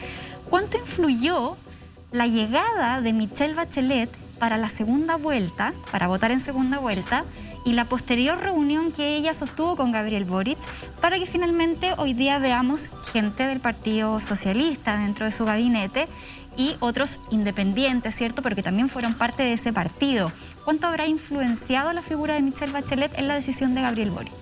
¿Cuánto influyó la llegada de Michelle Bachelet para la segunda vuelta, para votar en segunda vuelta, y la posterior reunión que ella sostuvo con Gabriel Boric para que finalmente hoy día veamos gente del Partido Socialista dentro de su gabinete y otros independientes, ¿cierto? Pero que también fueron parte de ese partido. ¿Cuánto habrá influenciado la figura de Michelle Bachelet en la decisión de Gabriel Boric?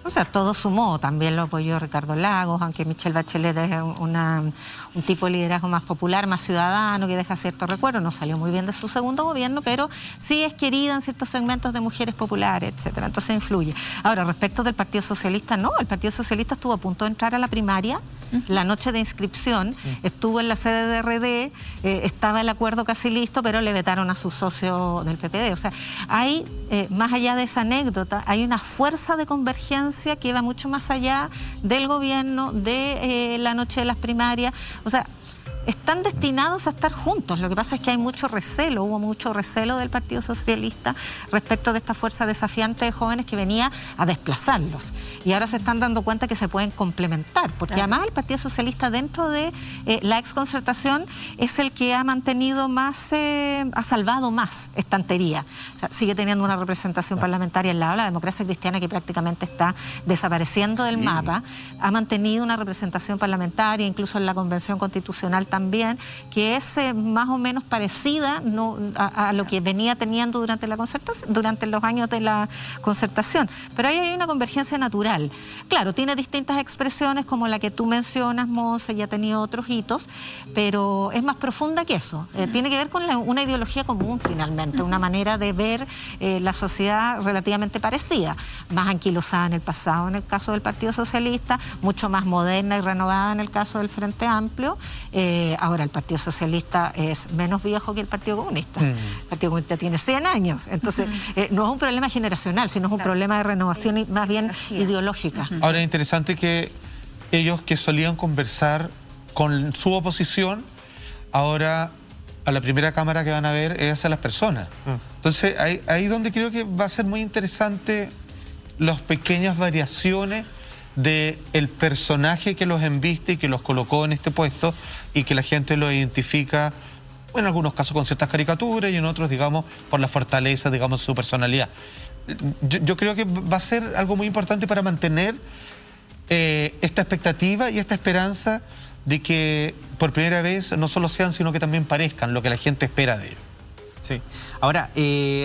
O sea, todo sumó, también lo apoyó Ricardo Lagos, aunque Michelle Bachelet es un tipo de liderazgo más popular, más ciudadano, que deja cierto recuerdo, no salió muy bien de su segundo gobierno, pero sí es querida en ciertos segmentos de mujeres populares, etcétera, entonces influye. Ahora, respecto del Partido Socialista, no, el Partido Socialista estuvo a punto de entrar a la primaria, la noche de inscripción, estuvo en la sede de RD, estaba el acuerdo casi listo, pero le vetaron a su socio del PPD. O sea, hay, más allá de esa anécdota, hay una fuerza de convergencia que va mucho más allá del gobierno, de la noche de las primarias. O sea, están destinados a estar juntos. Lo que pasa es que hay mucho recelo, hubo mucho recelo del Partido Socialista respecto de esta fuerza desafiante de jóvenes que venía a desplazarlos. Y ahora se están dando cuenta que se pueden complementar, porque además el Partido Socialista dentro de la exconcertación es el que ha mantenido más, ha salvado más estantería. O sea, sigue teniendo una representación parlamentaria al lado de la democracia cristiana que prácticamente está desapareciendo del mapa. Ha mantenido una representación parlamentaria, incluso en la Convención Constitucional también, que es más o menos parecida a lo que venía teniendo durante la concertación, durante los años de la concertación. Pero ahí hay una convergencia natural. Claro, tiene distintas expresiones como la que tú mencionas, Monse, ya ha tenido otros hitos, pero es más profunda que eso. Tiene que ver con una ideología común finalmente, una manera de ver la sociedad relativamente parecida, más anquilosada en el pasado en el caso del Partido Socialista, mucho más moderna y renovada en el caso del Frente Amplio. Ahora el Partido Socialista es menos viejo que el Partido Comunista. El Partido Comunista tiene 100 años. Entonces, no es un problema generacional, sino es un problema de renovación y más bien ideológica. Ahora es interesante que ellos que solían conversar con su oposición, ahora a la primera cámara que van a ver es a las personas. Entonces, ahí donde creo que va a ser muy interesante las pequeñas variaciones del personaje que los embiste y que los colocó en este puesto y que la gente lo identifica, en algunos casos con ciertas caricaturas y en otros, digamos, por la fortaleza, digamos, de su personalidad. Yo creo que va a ser algo muy importante para mantener esta expectativa y esta esperanza de que por primera vez no solo sean, sino que también parezcan lo que la gente espera de ellos. Sí. Ahora,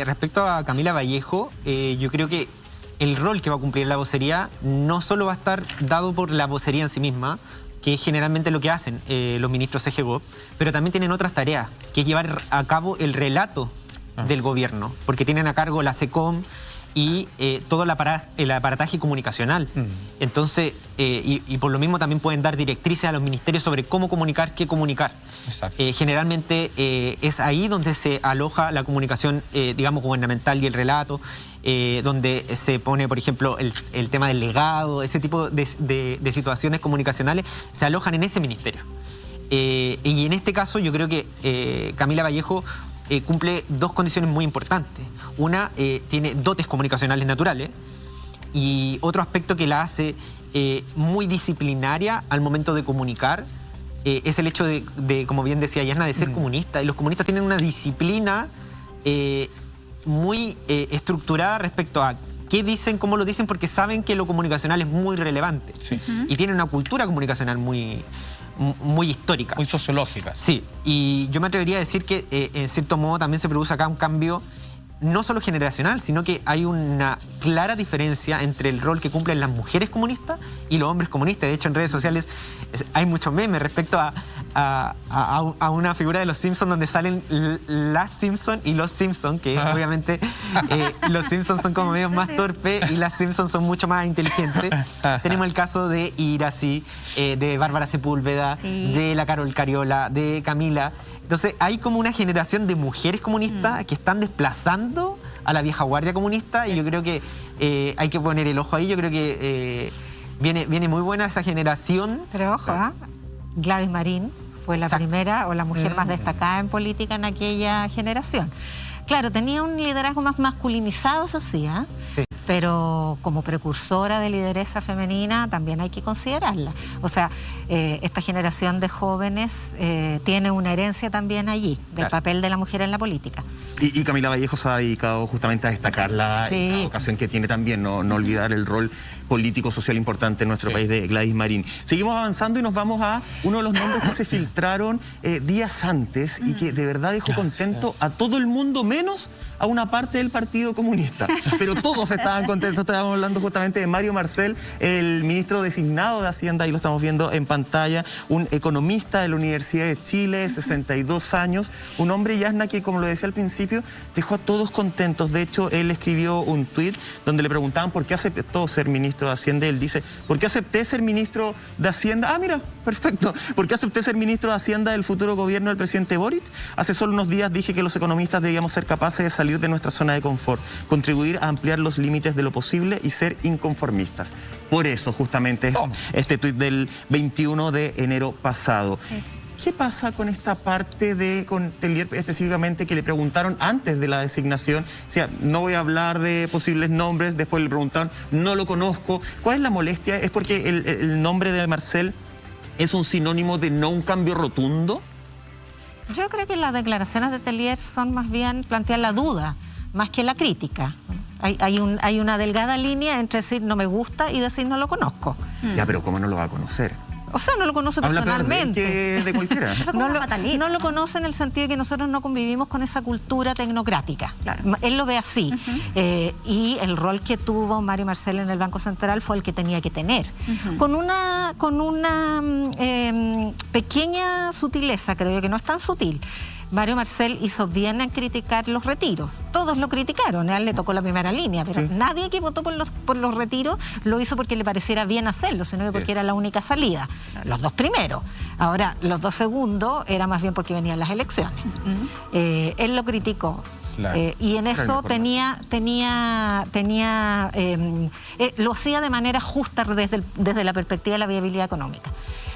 respecto a Camila Vallejo, yo creo que el rol que va a cumplir la vocería no solo va a estar dado por la vocería en sí misma, que es generalmente lo que hacen los ministros CGGOP, pero también tienen otras tareas, que es llevar a cabo el relato del gobierno, porque tienen a cargo la SECOM y todo el aparataje comunicacional. Entonces, y por lo mismo también pueden dar directrices a los ministerios sobre cómo comunicar, qué comunicar. Generalmente es ahí donde se aloja la comunicación, digamos, gubernamental y el relato, donde se pone, por ejemplo, el tema del legado, ese tipo de situaciones comunicacionales se alojan en ese ministerio. Y en este caso yo creo que Camila Vallejo cumple dos condiciones muy importantes. Una, tiene dotes comunicacionales naturales, y otro aspecto que la hace muy disciplinaria al momento de comunicar es el hecho de, como bien decía Yasna, de ser comunista. Y los comunistas tienen una disciplina muy estructurada respecto a qué dicen, cómo lo dicen, porque saben que lo comunicacional es muy relevante. Y tienen una cultura comunicacional muy histórica. Muy sociológica. Sí, y yo me atrevería a decir que en cierto modo también se produce acá un cambio no solo generacional, sino que hay una clara diferencia entre el rol que cumplen las mujeres comunistas y los hombres comunistas. De hecho, en redes sociales hay muchos memes respecto a una figura de los Simpsons donde salen las Simpsons y los Simpsons, que obviamente los Simpsons son como medio más torpes y las Simpsons son mucho más inteligentes. Tenemos el caso de Irasi, de Bárbara Sepúlveda, de la Carol Cariola, de Camila. Entonces hay como una generación de mujeres comunistas que están desplazando a la vieja guardia comunista, y yo creo que hay que poner el ojo ahí. Yo creo que viene muy buena esa generación. Pero ojo, Gladys Marín fue la primera o la mujer más destacada en política en aquella generación. Claro, tenía un liderazgo más masculinizado, eso sí, pero como precursora de lideresa femenina también hay que considerarla. O sea, esta generación de jóvenes tiene una herencia también allí, del papel de la mujer en la política. Y Camila Vallejo se ha dedicado justamente a destacarla en cada ocasión que tiene también, no olvidar el rol político, social importante en nuestro país de Gladys Marín. Seguimos avanzando y nos vamos a uno de los nombres que se filtraron días antes y que de verdad dejó contento a todo el mundo, menos a una parte del Partido Comunista. Pero todos estaban contentos. Estábamos hablando justamente de Mario Marcel, el ministro designado de Hacienda, ahí lo estamos viendo en pantalla, un economista de la Universidad de Chile, 62 años, un hombre, Yasna, que como lo decía al principio, dejó a todos contentos. De hecho, él escribió un tuit donde le preguntaban por qué aceptó ser ministro de Hacienda. Él dice, ¿por qué acepté ser ministro de Hacienda? Ah, mira, perfecto. ¿Por qué acepté ser ministro de Hacienda del futuro gobierno del presidente Boric? Hace solo unos días dije que los economistas debíamos ser capaces de salir de nuestra zona de confort, contribuir a ampliar los límites de lo posible y ser inconformistas. Por eso, justamente, es este tuit del 21 de enero pasado. ¿Qué pasa con esta parte con Tellier específicamente, que le preguntaron antes de la designación? O sea, no voy a hablar de posibles nombres, después le preguntaron, no lo conozco. ¿Cuál es la molestia? ¿Es porque el nombre de Marcel es un sinónimo de no un cambio rotundo? Yo creo que las declaraciones de Tellier son más bien plantear la duda, más que la crítica. Hay una delgada línea entre decir no me gusta y decir no lo conozco. Ya, pero ¿cómo no lo va a conocer? O sea, no lo conoce personalmente. Habla peor de cualquiera. No lo conoce en el sentido de que nosotros no convivimos con esa cultura tecnocrática. Claro. Él lo ve así. Y el rol que tuvo Mario Marcel en el Banco Central fue el que tenía que tener. Con una pequeña sutileza, creo yo, que no es tan sutil. Mario Marcel hizo bien en criticar los retiros. Todos lo criticaron, a él le tocó la primera línea, pero nadie que votó por los retiros lo hizo porque le pareciera bien hacerlo, sino que porque era la única salida. Los dos primeros. Ahora, los dos segundos era más bien porque venían las elecciones. Él lo criticó. Y en eso lo hacía de manera justa desde la perspectiva de la viabilidad económica.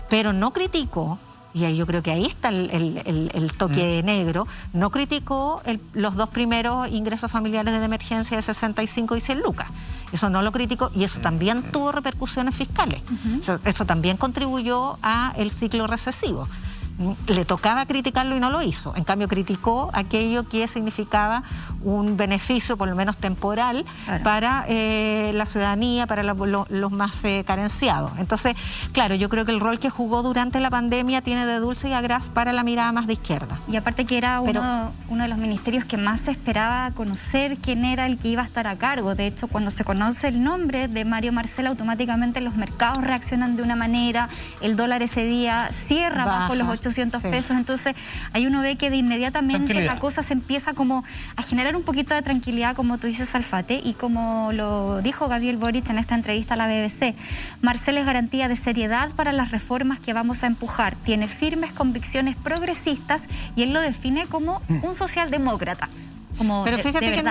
Pero no criticó, y ahí yo creo que ahí está el toque negro, no criticó los dos primeros ingresos familiares de emergencia de 65 y 100 lucas. Eso no lo criticó y eso también tuvo repercusiones fiscales. Eso también contribuyó al ciclo recesivo. Le tocaba criticarlo y no lo hizo. En cambio, criticó aquello que significaba un beneficio, por lo menos temporal, para la ciudadanía, para los más carenciados. Entonces, claro, yo creo que el rol que jugó durante la pandemia tiene de dulce y agraz para la mirada más de izquierda. Y aparte que era uno de los ministerios que más se esperaba conocer quién era el que iba a estar a cargo. De hecho, cuando se conoce el nombre de Mario Marcel, automáticamente los mercados reaccionan de una manera, el dólar ese día cierra bajo los 800 pesos, entonces ahí uno ve que de inmediatamente la cosa se empieza como a generar un poquito de tranquilidad, como tú dices, Alfate, y como lo dijo Gabriel Boric en esta entrevista a la BBC, Marcel es garantía de seriedad para las reformas que vamos a empujar, tiene firmes convicciones progresistas y él lo define como un socialdemócrata. Pero fíjate que en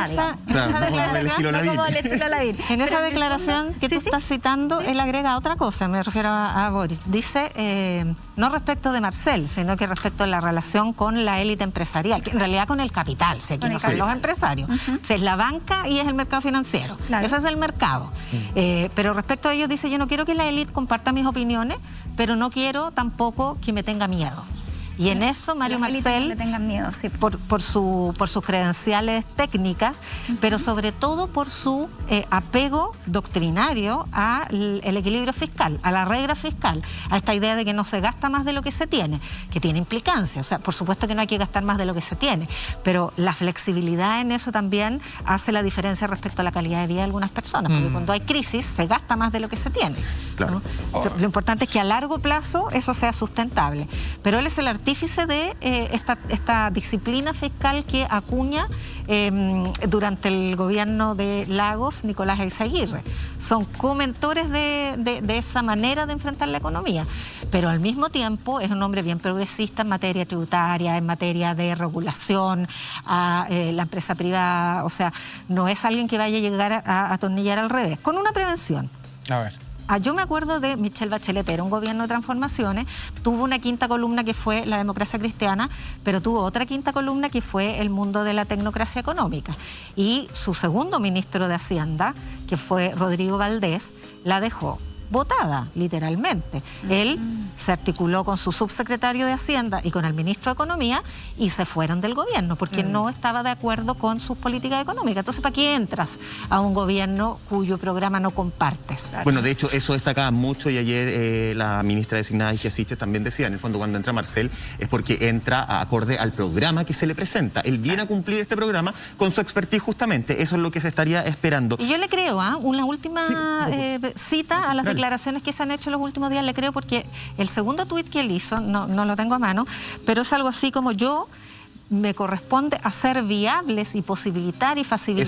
esa declaración que tú estás citando, él agrega otra cosa, me refiero a Boris. Dice, no respecto de Marcel, sino que respecto a la relación con la élite empresarial, que en realidad con el capital, si aquí no son los empresarios. O sea, es la banca y es el mercado financiero. Ese es el mercado. Pero respecto a ellos dice, yo no quiero que la élite comparta mis opiniones, pero no quiero tampoco que me tenga miedo. Y en eso Mario Marcel, le tengan miedo, por sus credenciales técnicas, pero sobre todo por su apego doctrinario al equilibrio fiscal, a la regla fiscal, a esta idea de que no se gasta más de lo que se tiene, que tiene implicancias. O sea, por supuesto que no hay que gastar más de lo que se tiene, pero la flexibilidad en eso también hace la diferencia respecto a la calidad de vida de algunas personas, porque cuando hay crisis se gasta más de lo que se tiene. ¿No? Lo importante es que a largo plazo eso sea sustentable. Pero él es el artífice de esta disciplina fiscal que acuña durante el gobierno de Lagos, Nicolás Eizaguirre. Son comentores de esa manera de enfrentar la economía, pero al mismo tiempo es un hombre bien progresista en materia tributaria, en materia de regulación a la empresa privada. O sea, no es alguien que vaya a llegar a atornillar al revés, con una prevención. A ver. yo me acuerdo de Michelle Bachelet, era un gobierno de transformaciones, tuvo una quinta columna que fue la democracia cristiana, pero tuvo otra quinta columna que fue el mundo de la tecnocracia económica. Y su segundo ministro de Hacienda, que fue Rodrigo Valdés, la dejó votada, literalmente. Él se articuló con su subsecretario de Hacienda y con el ministro de Economía y se fueron del gobierno porque no estaba de acuerdo con sus políticas económicas. Entonces, ¿para qué entras a un gobierno cuyo programa no compartes? Bueno, de hecho, eso destacaba mucho y ayer la ministra designada Isia Siches también decía, en el fondo, cuando entra Marcel es porque entra acorde al programa que se le presenta. Él viene a cumplir este programa con su expertise justamente. Eso es lo que se estaría esperando. Y yo le creo, una última cita a las declaraciones que se han hecho en los últimos días, le creo porque el segundo tuit que él hizo, no lo tengo a mano, pero es algo así como: yo me corresponde hacer viables y posibilitar y facilitar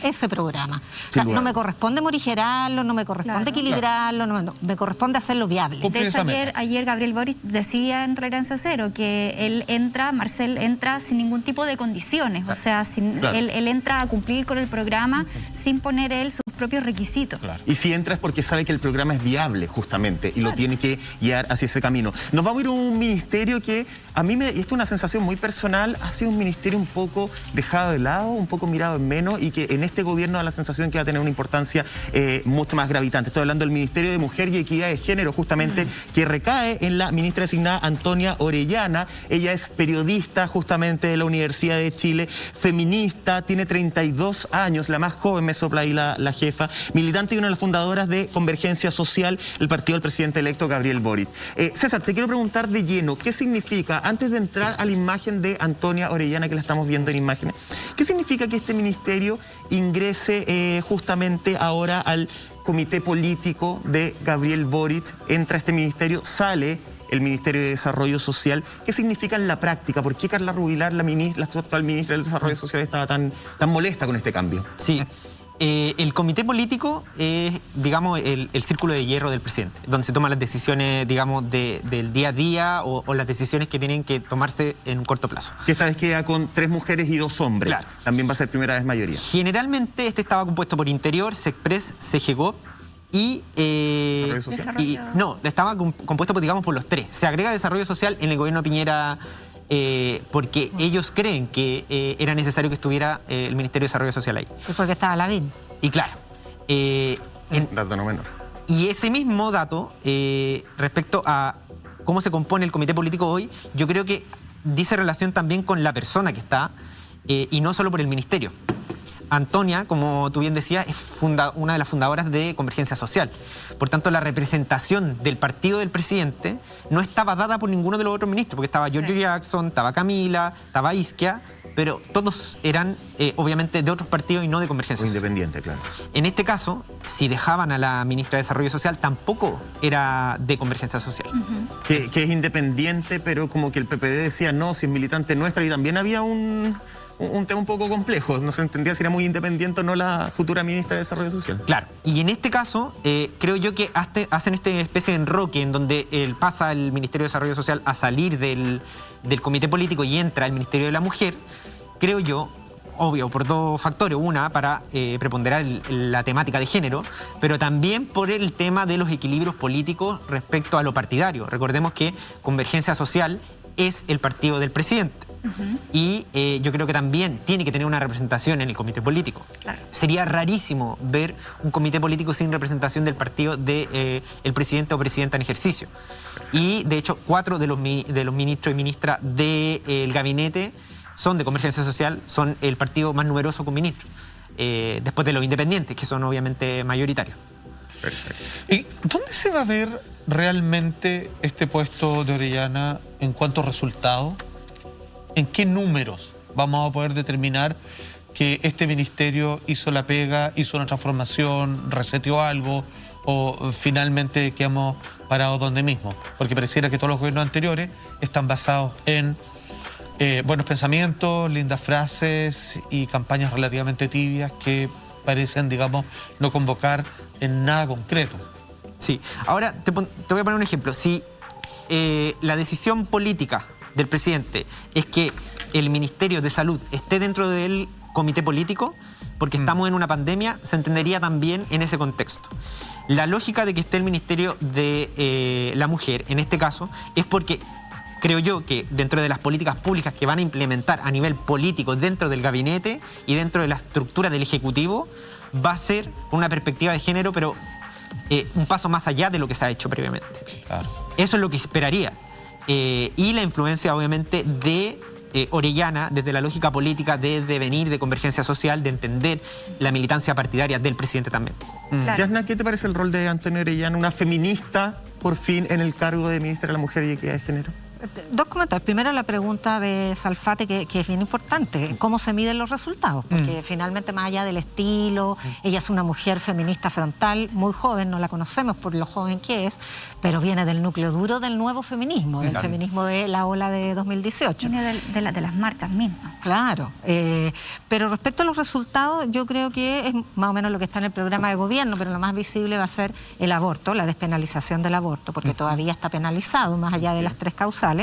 ese programa. O sea, no me corresponde morigerarlo, no me corresponde equilibrarlo, no, me corresponde hacerlo viable. De hecho, ayer Gabriel Boric decía en Tolerancia Cero que Marcel entra sin ningún tipo de condiciones, o sea, él entra a cumplir con el programa sin poner él sus propios requisitos. Y si entra es porque sabe que el programa es viable, justamente, y lo tiene que guiar hacia ese camino. Nos vamos a ir a un ministerio que a mí y esto es una sensación muy personal, ha sido un ministerio un poco dejado de lado, un poco mirado en menos, y que en este gobierno da la sensación que va a tener una importancia mucho más gravitante. Estoy hablando del Ministerio de Mujer y Equidad de Género, justamente, que recae en la ministra designada Antonia Orellana. Ella es periodista, justamente, de la Universidad de Chile, feminista, tiene 32 años, la más joven, me sopla ahí la jefa, militante y una de las fundadoras de Convergencia Social, el partido del presidente electo Gabriel Boric. César, te quiero preguntar de lleno, ¿qué significa, antes de entrar a la imagen de Antonia Orellana, que la estamos viendo en imágenes, qué significa que este ministerio ingrese justamente ahora al comité político de Gabriel Boric? Entra este ministerio, sale el Ministerio de Desarrollo Social. ¿Qué significa en la práctica? ¿Por qué Carla Rubilar, la actual ministra del Desarrollo Social, estaba tan molesta con este cambio? Sí. El comité político es, digamos, el círculo de hierro del presidente, donde se toman las decisiones, digamos, del día a día o las decisiones que tienen que tomarse en un corto plazo. Que esta vez queda con 3 mujeres y 2 hombres. Claro. También va a ser primera vez mayoría. Generalmente estaba compuesto por Interior, Sexpress, CGGOP y... estaba compuesto, digamos, por los 3. Se agrega Desarrollo Social en el gobierno de Piñera... porque ellos creen que era necesario que estuviera el Ministerio de Desarrollo Social ahí. Y porque estaba Lavín. Y claro. Dato no menor. Y ese mismo dato, respecto a cómo se compone el comité político hoy, yo creo que dice relación también con la persona que está, y no solo por el ministerio. Antonia, como tú bien decías, es una de las fundadoras de Convergencia Social. Por tanto, la representación del partido del presidente no estaba dada por ninguno de los otros ministros, porque estaba Giorgio Jackson, estaba Camila, estaba Isquia, pero todos eran, obviamente, de otros partidos y no de Convergencia Social. Independiente, claro. En este caso, si dejaban a la ministra de Desarrollo Social, tampoco era de Convergencia Social. Que es independiente, pero como que el PPD decía, no, si es militante nuestra, y también había un tema un poco complejo. No se entendía si era muy independiente o no la futura ministra de Desarrollo Social. Claro. Y en este caso, creo yo que hacen esta especie de enroque en donde pasa el Ministerio de Desarrollo Social a salir del comité político y entra el Ministerio de la Mujer. Creo yo, obvio, por 2 factores. Una, para preponderar la temática de género, pero también por el tema de los equilibrios políticos respecto a lo partidario. Recordemos que Convergencia Social es el partido del presidente. Y yo creo que también tiene que tener una representación en el comité político. Claro. Sería rarísimo ver un comité político sin representación del partido del presidente o presidenta en ejercicio. Y de hecho 4 de los ministros y ministras del gabinete son de Convergencia Social, son el partido más numeroso con ministros, después de los independientes, que son obviamente mayoritarios. Perfecto. ¿Y dónde se va a ver realmente este puesto de Orellana en cuanto a resultados? ¿En qué números vamos a poder determinar que este ministerio hizo la pega, hizo una transformación, reseteó algo o finalmente quedamos parados donde mismo? Porque pareciera que todos los gobiernos anteriores están basados en buenos pensamientos, lindas frases y campañas relativamente tibias que parecen, digamos, no convocar en nada concreto. Sí. Ahora te voy a poner un ejemplo. Si la decisión política del presidente es que el Ministerio de Salud esté dentro del comité político, porque estamos en una pandemia, se entendería también en ese contexto. La lógica de que esté el Ministerio de la Mujer, en este caso, es porque creo yo que dentro de las políticas públicas que van a implementar a nivel político dentro del gabinete y dentro de la estructura del Ejecutivo, va a ser una perspectiva de género, pero un paso más allá de lo que se ha hecho previamente. Claro. Eso es lo que esperaría. Y la influencia, obviamente, de Orellana, desde la lógica política de venir de Convergencia Social, de entender la militancia partidaria del presidente también. Claro. Yasna, ¿qué te parece el rol de Antonio Orellana, una feminista, por fin, en el cargo de ministra de la Mujer y Equidad de Género? Dos comentarios. Primero, la pregunta de Salfate, que es bien importante. ¿Cómo se miden los resultados? Porque finalmente, más allá del estilo, ella es una mujer feminista frontal, muy joven, no la conocemos por lo joven que es, pero viene del núcleo duro del nuevo feminismo, del feminismo de la ola de 2018. Viene de las marchas mismas. Claro, pero respecto a los resultados, yo creo que es más o menos lo que está en el programa de gobierno, pero lo más visible va a ser el aborto, la despenalización del aborto, porque todavía está penalizado, más allá de las 3 causales,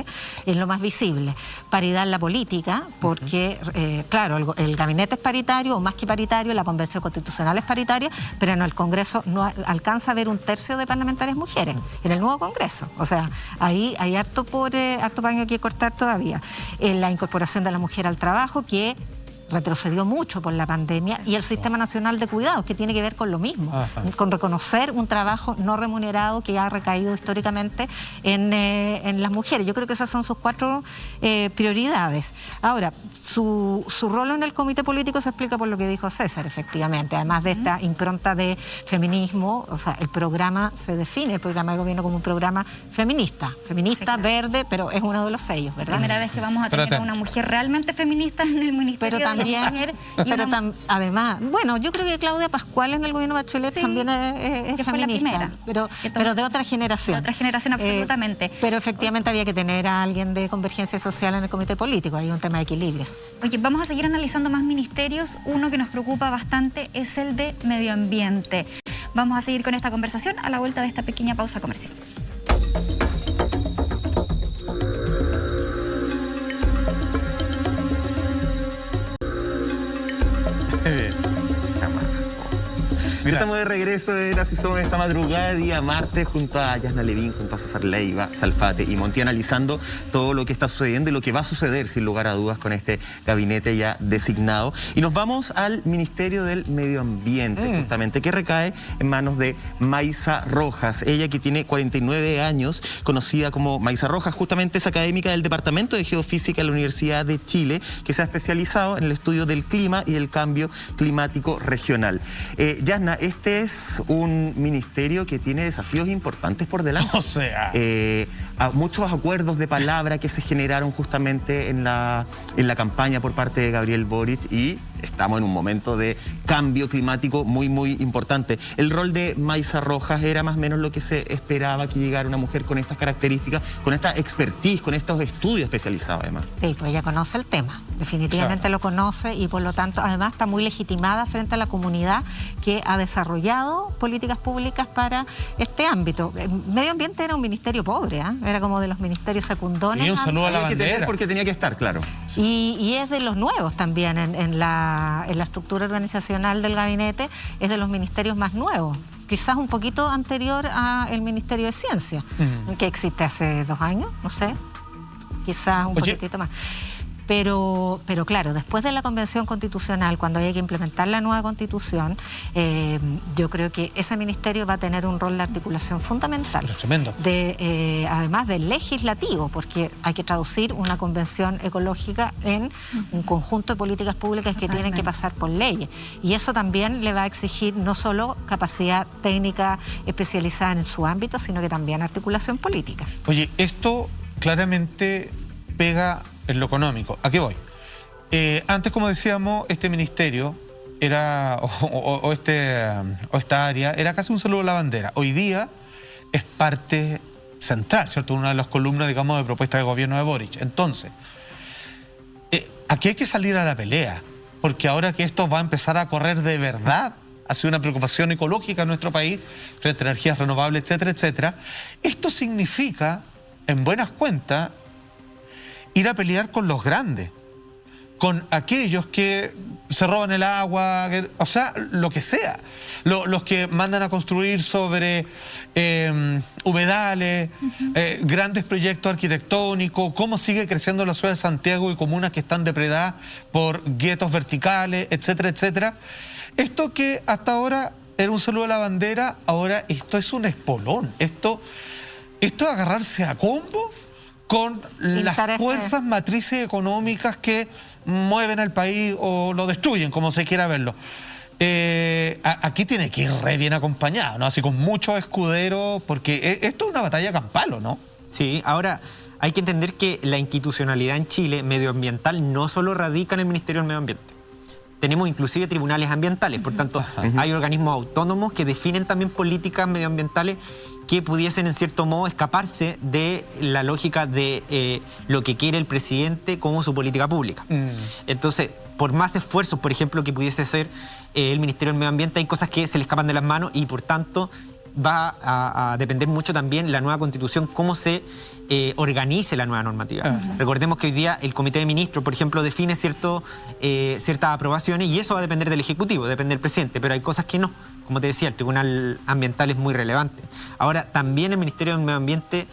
es lo más visible. Paridad en la política, porque, claro, el gabinete es paritario, o más que paritario, la Convención Constitucional es paritaria, pero en el Congreso no alcanza a ver 1/3 de parlamentarias mujeres, en el nuevo Congreso. O sea, ahí hay harto paño que cortar todavía. La incorporación de la mujer al trabajo, que retrocedió mucho por la pandemia, y el Sistema Nacional de Cuidados, que tiene que ver con lo mismo, con reconocer un trabajo no remunerado que ha recaído históricamente en las mujeres. Yo creo que esas son sus 4 prioridades. Ahora, su rol en el comité político se explica por lo que dijo César, efectivamente, además de esta impronta de feminismo. O sea, el programa se define, el programa de gobierno, como un programa feminista, sí, claro, verde, pero es uno de los sellos, ¿verdad? Primera vez que vamos a tener a una mujer realmente feminista en el Ministerio de la Mujer. Además, bueno, yo creo que Claudia Pascual en el gobierno Bachelet también es que feminista, fue la primera, pero de otra generación. De otra generación, absolutamente. Pero efectivamente había que tener a alguien de Convergencia Social en el comité político, hay un tema de equilibrio. Oye, vamos a seguir analizando más ministerios. Uno que nos preocupa bastante es el de Medio Ambiente. Vamos a seguir con esta conversación a la vuelta de esta pequeña pausa comercial. Estamos de regreso en Así Somos esta madrugada, día martes, junto a Yasna Levín, junto a César Leiva, Salfate y Monti, analizando todo lo que está sucediendo y lo que va a suceder, sin lugar a dudas, con este gabinete ya designado. Y nos vamos al Ministerio del Medio Ambiente, justamente, que recae en manos de Maysa Rojas. Ella, que tiene 49 años, conocida como Maysa Rojas, justamente es académica del Departamento de Geofísica de la Universidad de Chile, que se ha especializado en el estudio del clima y del cambio climático regional. Yasna, este es un ministerio que tiene desafíos importantes por delante. O sea, muchos acuerdos de palabra que se generaron justamente en la campaña por parte de Gabriel Boric, y estamos en un momento de cambio climático muy, muy importante. El rol de Maysa Rojas era más o menos lo que se esperaba, que llegara una mujer con estas características, con esta expertise, con estos estudios especializados además. Sí, pues ella conoce el tema, definitivamente lo conoce, y por lo tanto además está muy legitimada frente a la comunidad que ha desarrollado políticas públicas para este ámbito. Medio Ambiente era un ministerio pobre, era como de los ministerios secundarios. Y un saludo a la bandera. Porque tenía que estar, claro. Y es de los nuevos también en la estructura organizacional del gabinete, es de los ministerios más nuevos. Quizás un poquito anterior al Ministerio de Ciencia, que existe hace 2 años, no sé, quizás un poquitito más. Pero claro, después de la Convención Constitucional, cuando haya que implementar la nueva Constitución, yo creo que ese ministerio va a tener un rol de articulación fundamental. Tremendo. Además del legislativo, porque hay que traducir una convención ecológica en un conjunto de políticas públicas que tienen que pasar por leyes. Y eso también le va a exigir no solo capacidad técnica especializada en su ámbito, sino que también articulación política. Oye, esto claramente pega en lo económico. ¿A qué voy? Antes, como decíamos, este ministerio era, o esta área era casi un saludo a la bandera. Hoy día es parte central, ¿cierto? Una de las columnas, digamos, de propuesta de gobierno de Boric. Entonces, aquí hay que salir a la pelea, porque ahora que esto va a empezar a correr de verdad, ha sido una preocupación ecológica en nuestro país, frente a energías renovables, etcétera, etcétera. Esto significa, en buenas cuentas, ir a pelear con los grandes, con aquellos que se roban el agua, o sea, lo que sea. Los que mandan a construir sobre humedales, grandes proyectos arquitectónicos, cómo sigue creciendo la ciudad de Santiago y comunas que están depredadas por guetos verticales, etcétera, etcétera. Esto que hasta ahora era un saludo a la bandera, ahora esto es un espolón. Esto es agarrarse a combo con las fuerzas matrices económicas que mueven al país o lo destruyen, como se quiera verlo. Aquí tiene que ir re bien acompañado, ¿no? Así con muchos escuderos, porque esto es una batalla campal, ¿no? Sí, ahora hay que entender que la institucionalidad en Chile medioambiental no solo radica en el Ministerio del Medio Ambiente. Tenemos inclusive tribunales ambientales, por tanto, hay organismos autónomos que definen también políticas medioambientales que pudiesen en cierto modo escaparse de la lógica de lo que quiere el presidente como su política pública. Entonces, por más esfuerzos, por ejemplo, que pudiese hacer el Ministerio del Medio Ambiente, hay cosas que se le escapan de las manos y por tanto va a depender mucho también la nueva Constitución, cómo se organice la nueva normativa. Recordemos que hoy día el Comité de Ministros, por ejemplo, define ciertas aprobaciones y eso va a depender del Ejecutivo, depende del presidente, pero hay cosas que no. Como te decía, el Tribunal Ambiental es muy relevante. Ahora, también el Ministerio del Medio Ambiente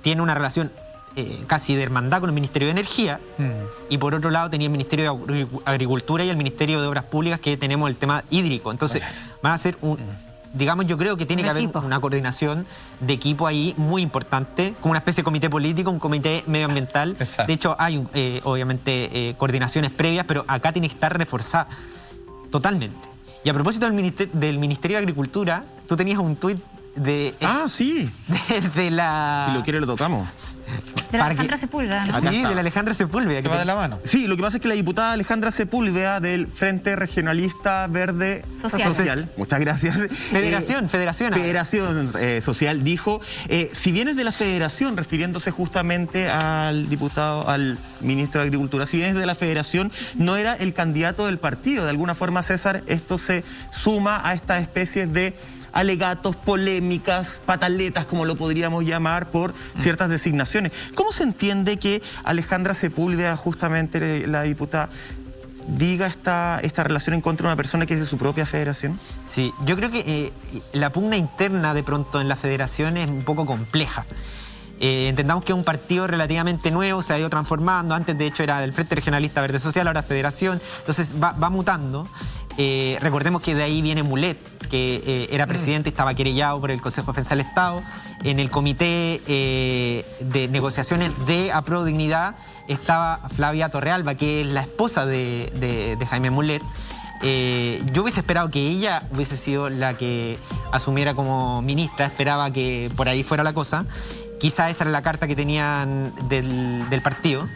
tiene una relación casi de hermandad con el Ministerio de Energía y por otro lado tenía el Ministerio de Agricultura y el Ministerio de Obras Públicas, que tenemos el tema hídrico. Entonces, van a ser digamos, yo creo que tiene que haber una coordinación de equipo ahí muy importante, como una especie de comité político, un comité medioambiental. Exacto. De hecho, hay obviamente coordinaciones previas, pero acá tiene que estar reforzada totalmente. Y a propósito del Ministerio de Agricultura, tú tenías un tuit de... sí. De la... Si lo quiere lo tocamos. De la Alejandra Sepúlveda, ¿no? Sí, de la Alejandra Sepúlveda. Que va de la mano. Sí, lo que pasa es que la diputada Alejandra Sepúlveda del Frente Regionalista Verde Social, muchas gracias. Federación Social dijo, si vienes de la Federación, refiriéndose justamente al diputado, al ministro de Agricultura, si vienes de la Federación, no era el candidato del partido. De alguna forma, César, esto se suma a esta especie de alegatos, polémicas, pataletas, como lo podríamos llamar, por ciertas designaciones. ¿Cómo se entiende que Alejandra Sepúlveda, justamente la diputada, diga esta relación en contra de una persona que es de su propia federación? Sí, yo creo que la pugna interna de pronto en la federación es un poco compleja. Entendamos que es un partido relativamente nuevo, se ha ido transformando. Antes, de hecho, era el Frente Regionalista Verde Social, ahora Federación. Entonces va mutando. Recordemos que de ahí viene Mulet, que era presidente y estaba querellado por el Consejo de Defensa del Estado. En el comité de negociaciones de Apro Dignidad estaba Flavia Torrealba, que es la esposa de Jaime Mulet. Yo hubiese esperado que ella hubiese sido la que asumiera como ministra, esperaba que por ahí fuera la cosa. Quizá esa era la carta que tenían del partido,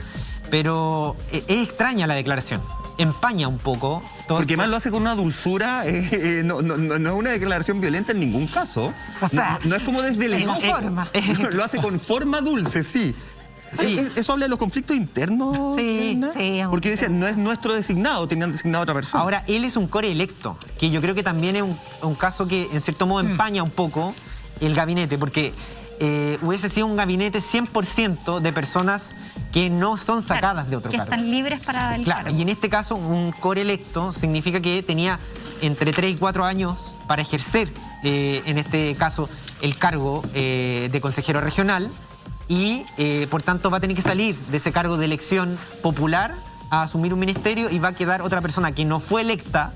pero es extraña la declaración. Empaña un poco todo. Porque más lo hace con una dulzura, no es una declaración violenta en ningún caso. O sea, no es como desde el enojo. Lo hace con forma dulce, sí. ¿Eso habla de los conflictos internos? Sí, sí. Porque decían, no es nuestro designado, tenían designado a otra persona. Ahora, él es un core electo, que yo creo que también es un caso que en cierto modo empaña un poco el gabinete, porque hubiese sido un gabinete 100% de personas que no son sacadas de otro cargo. Que están libres para el cargo. Y en este caso, un core electo significa que tenía entre 3 y 4 años para ejercer, en este caso, el cargo de consejero regional y, por tanto, va a tener que salir de ese cargo de elección popular a asumir un ministerio y va a quedar otra persona que no fue electa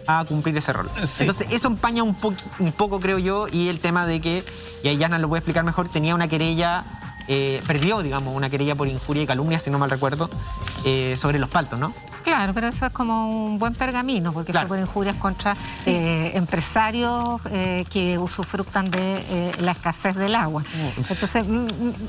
a cumplir ese rol. Sí. Entonces, eso empaña un poco, creo yo, y el tema de que, y ahí Yana lo puede explicar mejor, tenía una querella, perdió, digamos, una querella por injuria y calumnia, si no mal recuerdo, sobre los paltos, ¿no? Claro, pero eso es como un buen pergamino, porque fue por injurias contra empresarios que usufructan de la escasez del agua. Entonces,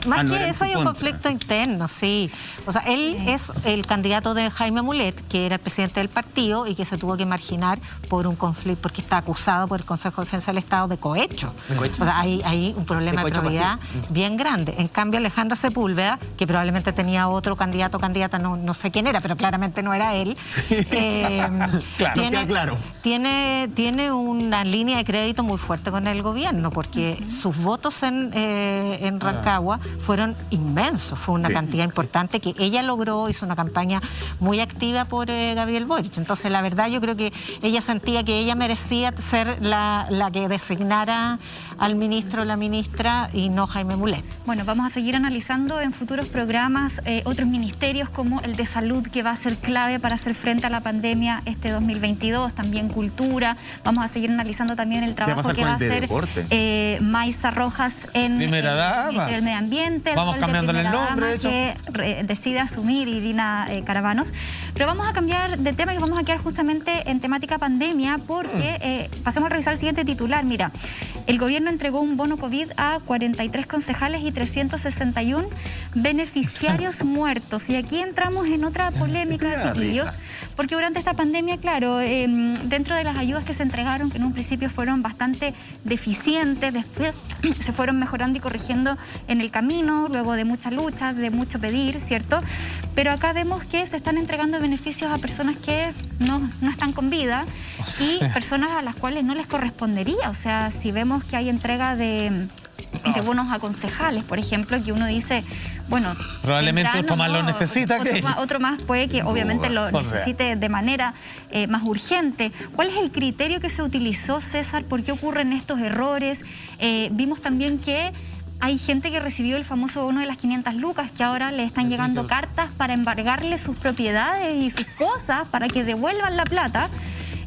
más que eso hay un conflicto interno, sí. O sea, él es el candidato de Jaime Mulet, que era el presidente del partido y que se tuvo que marginar por un conflicto, porque está acusado por el Consejo de Defensa del Estado de cohecho. O sea, hay un problema de probidad bien grande. En cambio, Alejandra Sepúlveda, que probablemente tenía otro candidato o candidata, no sé quién era, pero claramente no era era él. Claro. Tiene una línea de crédito muy fuerte con el gobierno, porque sus votos en Rancagua fueron inmensos, fue una cantidad importante que ella logró, hizo una campaña muy activa por Gabriel Boric. Entonces, la verdad, yo creo que ella sentía que ella merecía ser la que designara al ministro o la ministra y no Jaime Mulet. Bueno, vamos a seguir analizando en futuros programas otros ministerios como el de salud, que va a ser clave para hacer frente a la pandemia este 2022, también cultura. Vamos a seguir analizando también el trabajo que va a hacer Maysa Rojas en Primera Dama. El Medio Ambiente. Vamos cambiándole el nombre, que decide asumir Irina Caravanos. Pero vamos a cambiar de tema y nos vamos a quedar justamente en temática pandemia, porque pasemos a revisar el siguiente titular. Mira, el gobierno entregó un bono COVID a 43 concejales y 361 beneficiarios muertos. Y aquí entramos en otra polémica, chiquillos, porque durante esta pandemia, claro, dentro de las ayudas que se entregaron, que en un principio fueron bastante deficientes, después se fueron mejorando y corrigiendo en el camino, luego de muchas luchas, de mucho pedir, ¿cierto? Pero acá vemos que se están entregando beneficios a personas que no están con vida y personas a las cuales no les correspondería. O sea, si vemos que hay entrega de bonos a concejales, por ejemplo, que uno dice, bueno, probablemente otro más lo necesita. Otro más puede que obviamente lo necesite de manera más urgente. ¿Cuál es el criterio que se utilizó, César? ¿Por qué ocurren estos errores? Vimos también que hay gente que recibió el famoso bono de las 500 lucas, que ahora le están llegando cartas para embargarle sus propiedades y sus cosas para que devuelvan la plata.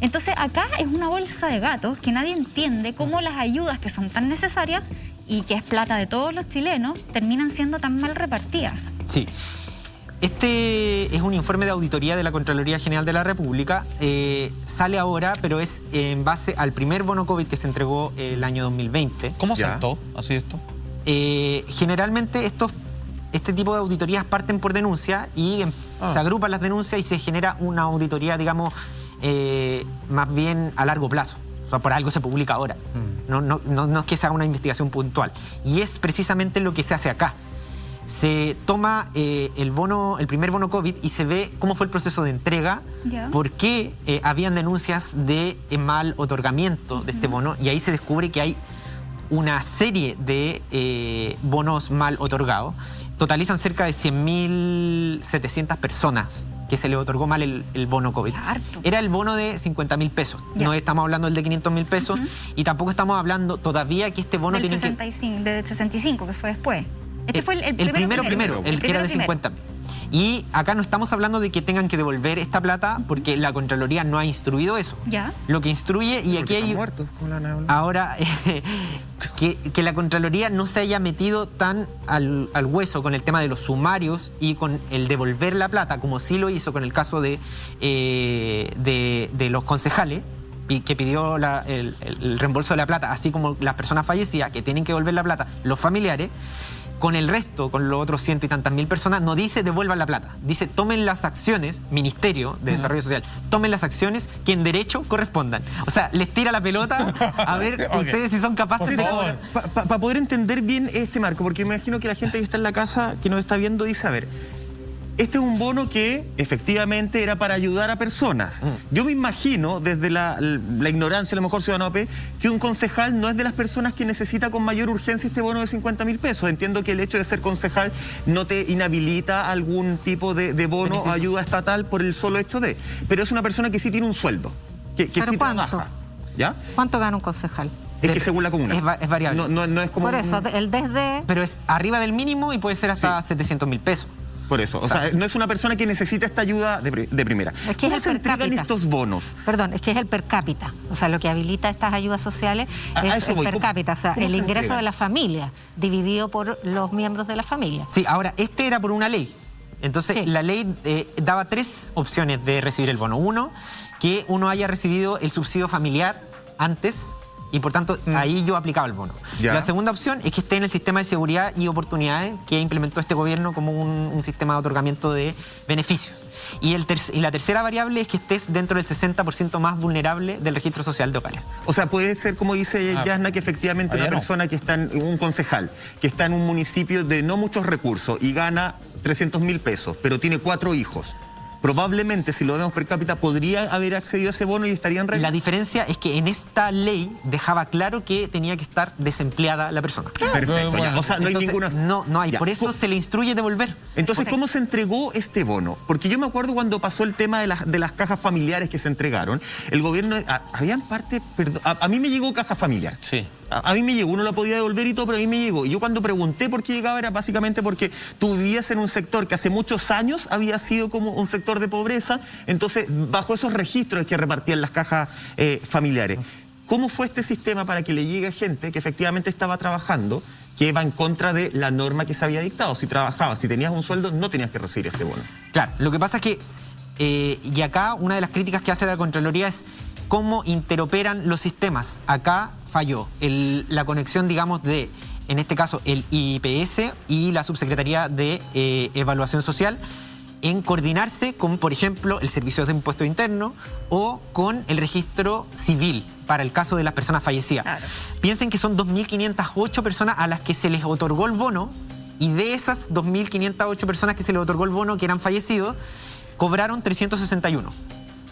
Entonces acá es una bolsa de gatos que nadie entiende cómo las ayudas que son tan necesarias y que es plata de todos los chilenos terminan siendo tan mal repartidas. Sí. Este es un informe de auditoría de la Contraloría General de la República. Sale ahora, pero es en base al primer bono COVID que se entregó el año 2020. ¿Cómo saltó así esto? Generalmente este tipo de auditorías parten por denuncia y se agrupan las denuncias y se genera una auditoría, digamos, más bien a largo plazo. O sea, por algo se publica ahora. No es que se haga una investigación puntual. Y es precisamente lo que se hace acá. Se toma el primer bono COVID y se ve cómo fue el proceso de entrega, por qué habían denuncias de mal otorgamiento de este bono, y ahí se descubre que hay una serie de bonos mal otorgados. Totalizan cerca de 100.700 personas que se le otorgó mal el bono COVID. Harto. Era el bono de 50.000 pesos. No estamos hablando del de 500.000 pesos y tampoco estamos hablando todavía que este bono tiene de 65, que fue después. Este fue el primero, el que era de 50. Y acá no estamos hablando de que tengan que devolver esta plata porque la Contraloría no ha instruido eso. Lo que instruye, y aquí hay ahora que la Contraloría no se haya metido tan al hueso con el tema de los sumarios y con el devolver la plata, como sí lo hizo con el caso de los concejales, que pidió el reembolso de la plata, así como las personas fallecidas que tienen que devolver la plata, los familiares. Con el resto, con los otros 100 y tantas mil personas, no dice devuelvan la plata. Dice tomen las acciones, Ministerio de Desarrollo Social, tomen las acciones que en derecho correspondan. O sea, les tira la pelota a ver ustedes si son capaces de... Para poder entender bien este marco, porque me imagino que la gente que está en la casa, que nos está viendo, dice, a ver, este es un bono que efectivamente era para ayudar a personas. Yo me imagino, desde la ignorancia, a lo mejor ciudadano, que un concejal no es de las personas que necesita con mayor urgencia este bono de 50.000 pesos. Entiendo que el hecho de ser concejal no te inhabilita algún tipo de bono o ayuda estatal por el solo hecho de... Pero es una persona que sí tiene un sueldo, que sí trabaja. ¿Ya? ¿Cuánto gana un concejal? Es que según la comuna. Es variable. No es como... Por eso, el desde... Pero es arriba del mínimo y puede ser hasta 700.000 pesos. Por eso, o sea, no es una persona que necesita esta ayuda de primera. Es que ¿Cómo se entregan estos bonos? Perdón, es que es el per cápita. O sea, lo que habilita estas ayudas sociales es el per cápita. O sea, el ingreso de la familia dividido por los miembros de la familia. Sí, ahora, este era por una ley. Entonces, la ley daba 3 opciones de recibir el bono. Uno, que uno haya recibido el subsidio familiar antes y por tanto ahí yo aplicaba el bono. La segunda opción es que esté en el sistema de seguridad y oportunidades que implementó este gobierno como un sistema de otorgamiento de beneficios. Y la tercera variable es que estés dentro del 60% más vulnerable del registro social de hogares. O sea, puede ser, como dice Yasna, que efectivamente una persona que está un concejal, que está en un municipio de no muchos recursos y gana 300.000 pesos, pero tiene 4 hijos. probablemente, si lo vemos per cápita, podría haber accedido a ese bono y estaría en regla. La diferencia es que en esta ley dejaba claro que tenía que estar desempleada la persona. Perfecto, Bueno, ya. O sea, no hay Entonces, ninguna... No hay, Ya. por eso se le instruye devolver. Entonces, ¿cómo se entregó este bono? Porque yo me acuerdo cuando pasó el tema de las cajas familiares que se entregaron, el gobierno... habían parte... Perdón, a mí me llegó caja familiar. Sí. A mí me llegó, uno la podía devolver y todo, pero a mí me llegó. Y yo cuando pregunté por qué llegaba era básicamente porque tú vivías en un sector que hace muchos años había sido como un sector de pobreza, entonces bajo esos registros es que repartían las cajas familiares. ¿Cómo fue este sistema para que le llegue a gente que efectivamente estaba trabajando, que va en contra de la norma que se había dictado? Si trabajabas, si tenías un sueldo, no tenías que recibir este bono. Claro, lo que pasa es que, y acá una de las críticas que hace la Contraloría es cómo interoperan los sistemas. Acá falló la conexión, digamos, de, en este caso, el IPS y la Subsecretaría de Evaluación Social en coordinarse con, por ejemplo, el Servicio de Impuesto Interno o con el registro civil para el caso de las personas fallecidas. Claro. Piensen que son 2.508 personas a las que se les otorgó el bono, y de esas 2.508 personas que se les otorgó el bono que eran fallecidos, cobraron 361.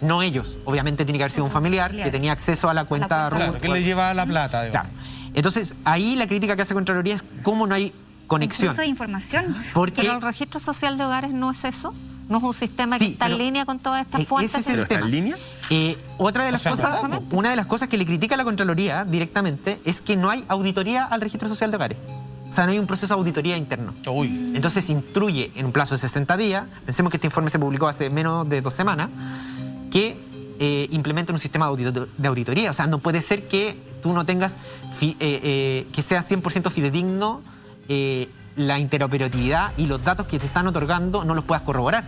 No ellos, obviamente tiene que haber sido un familiar que tenía acceso a la cuenta RUT. Claro, que le llevaba la plata. Claro. Entonces, ahí la crítica que hace Contraloría es cómo no hay conexión. Incluso de información. Porque Pero el registro social de hogares no es eso, no es un sistema Sí, que está en pero línea con todas estas ese fuentes. es el ¿Pero está tema. en línea? Otra de las O sea, cosas, no, una de las cosas que le critica a la Contraloría directamente es que no hay auditoría al registro social de hogares. O sea, no hay un proceso de auditoría interno. Uy. Entonces instruye en un plazo de 60 días, pensemos que este informe se publicó hace menos de 2 semanas, que implementen un sistema de auditoría. O sea, no puede ser que tú no tengas, que sea 100% fidedigno la interoperatividad y los datos que te están otorgando no los puedas corroborar.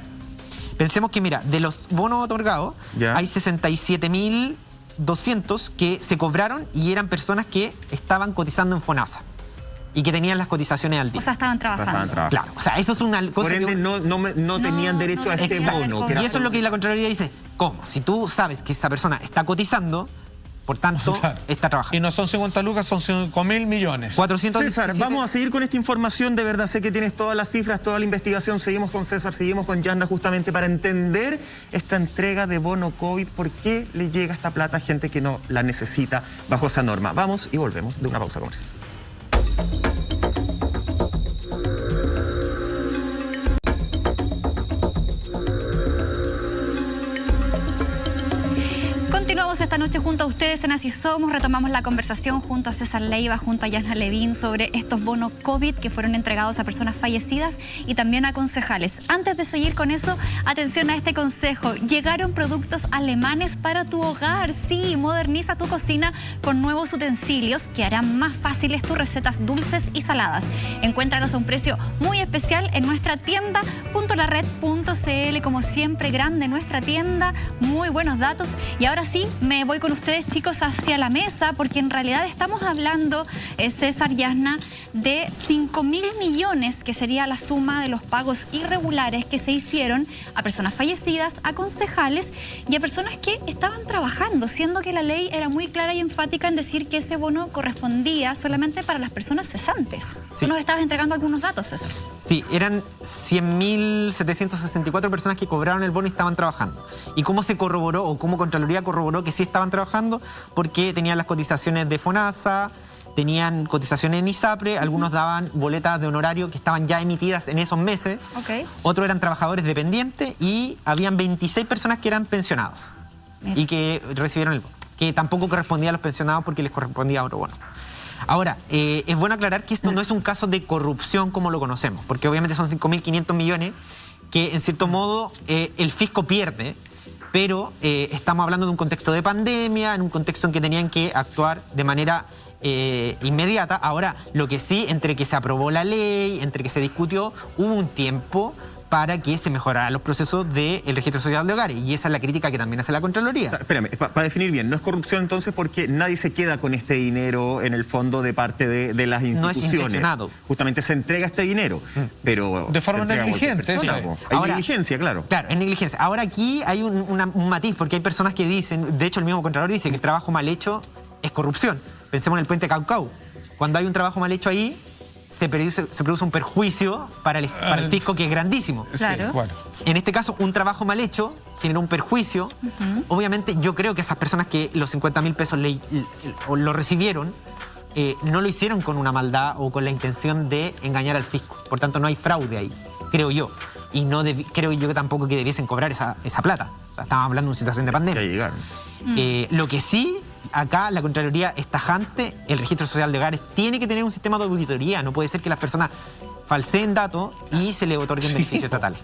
Pensemos que, mira, de los bonos otorgados, Ya. hay 67.200 que se cobraron y eran personas que estaban cotizando en FONASA y que tenían las cotizaciones al día. O sea, estaban trabajando. Estaban trabajando. Claro, o sea, eso es una cosa Por ende, que... no tenían derecho a este Exacto. bono. que Y era eso es lo que la Contraloría dice. ¿Cómo? Si tú sabes que esa persona está cotizando, por tanto, Claro. está Y trabajando. no son 50 lucas, son 5.000 millones. 417... César, vamos a seguir con esta información. De verdad, sé que tienes todas las cifras, toda la investigación. Seguimos con César, seguimos con Yanna, justamente para entender esta entrega de bono COVID. ¿Por qué le llega esta plata a gente que no la necesita bajo esa norma? Vamos y volvemos de una pausa comercial. Continuamos esta noche junto a ustedes en Así Somos. Retomamos la conversación junto a César Leiva, junto a Yanna Levin sobre estos bonos COVID que fueron entregados a personas fallecidas y también a concejales. Antes de seguir con eso, atención a este consejo. Llegaron productos alemanes para tu hogar. Sí, moderniza tu cocina con nuevos utensilios que harán más fáciles tus recetas dulces y saladas. Encuéntralos a un precio muy especial en nuestra tienda .lared.cl. Como siempre, grande nuestra tienda, muy buenos datos. Y ahora sí, me voy con ustedes, chicos, hacia la mesa, porque en realidad estamos hablando, César, Yanna, de 5.000 millones, que sería la suma de los pagos irregulares que se hicieron a personas fallecidas, a concejales y a personas que estaban trabajando, siendo que la ley era muy clara y enfática en decir que ese bono correspondía solamente para las personas cesantes. Sí. Tú nos estabas entregando algunos datos, César. Sí, eran 100.764 personas que cobraron el bono y estaban trabajando. ¿Y cómo se corroboró o cómo Contraloría corroboró que sí estaban trabajando? Porque tenían las cotizaciones de FONASA, tenían cotizaciones en ISAPRE, algunos daban boletas de honorario que estaban ya emitidas en esos meses, otros eran trabajadores dependientes y habían 26 personas que eran pensionados y que recibieron el bono, que tampoco correspondía a los pensionados porque les correspondía a otro bono. Ahora, es bueno aclarar que esto no es un caso de corrupción como lo conocemos, porque obviamente son 5.500 millones que en cierto modo el fisco pierde, pero estamos hablando de un contexto de pandemia, en un contexto en que tenían que actuar de manera inmediata. Ahora, lo que sí, entre que se aprobó la ley, entre que se discutió, hubo un tiempo para que se mejoraran los procesos del registro social de hogares. Y esa es la crítica que también hace la Contraloría. O sea, espérame, para definir bien, no es corrupción entonces porque nadie se queda con este dinero en el fondo de parte de las instituciones. No es intencionado. Justamente se entrega este dinero, pero... De forma se entrega a cualquier negligente, persona, sí. po. Hay Ahora, negligencia, claro. Claro, es negligencia. Ahora aquí hay un matiz, porque hay personas que dicen, de hecho el mismo Contralor dice que el trabajo mal hecho es corrupción. Pensemos en el puente Caucau. Cuando hay un trabajo mal hecho ahí, se produce un perjuicio para el fisco que es grandísimo. Claro. Bueno. En este caso, un trabajo mal hecho genera un perjuicio. Obviamente, yo creo que esas personas que los 50.000 pesos lo recibieron, no lo hicieron con una maldad o con la intención de engañar al fisco. Por tanto, no hay fraude ahí, creo yo. Y no creo yo que tampoco que debiesen cobrar esa plata. O sea, estamos hablando de una situación de pandemia. Ya llegaron. Lo que sí, acá la Contraloría es tajante, el Registro Social de Hogares tiene que tener un sistema de auditoría. No puede ser que las personas falseen datos y se le otorguen beneficios estatales.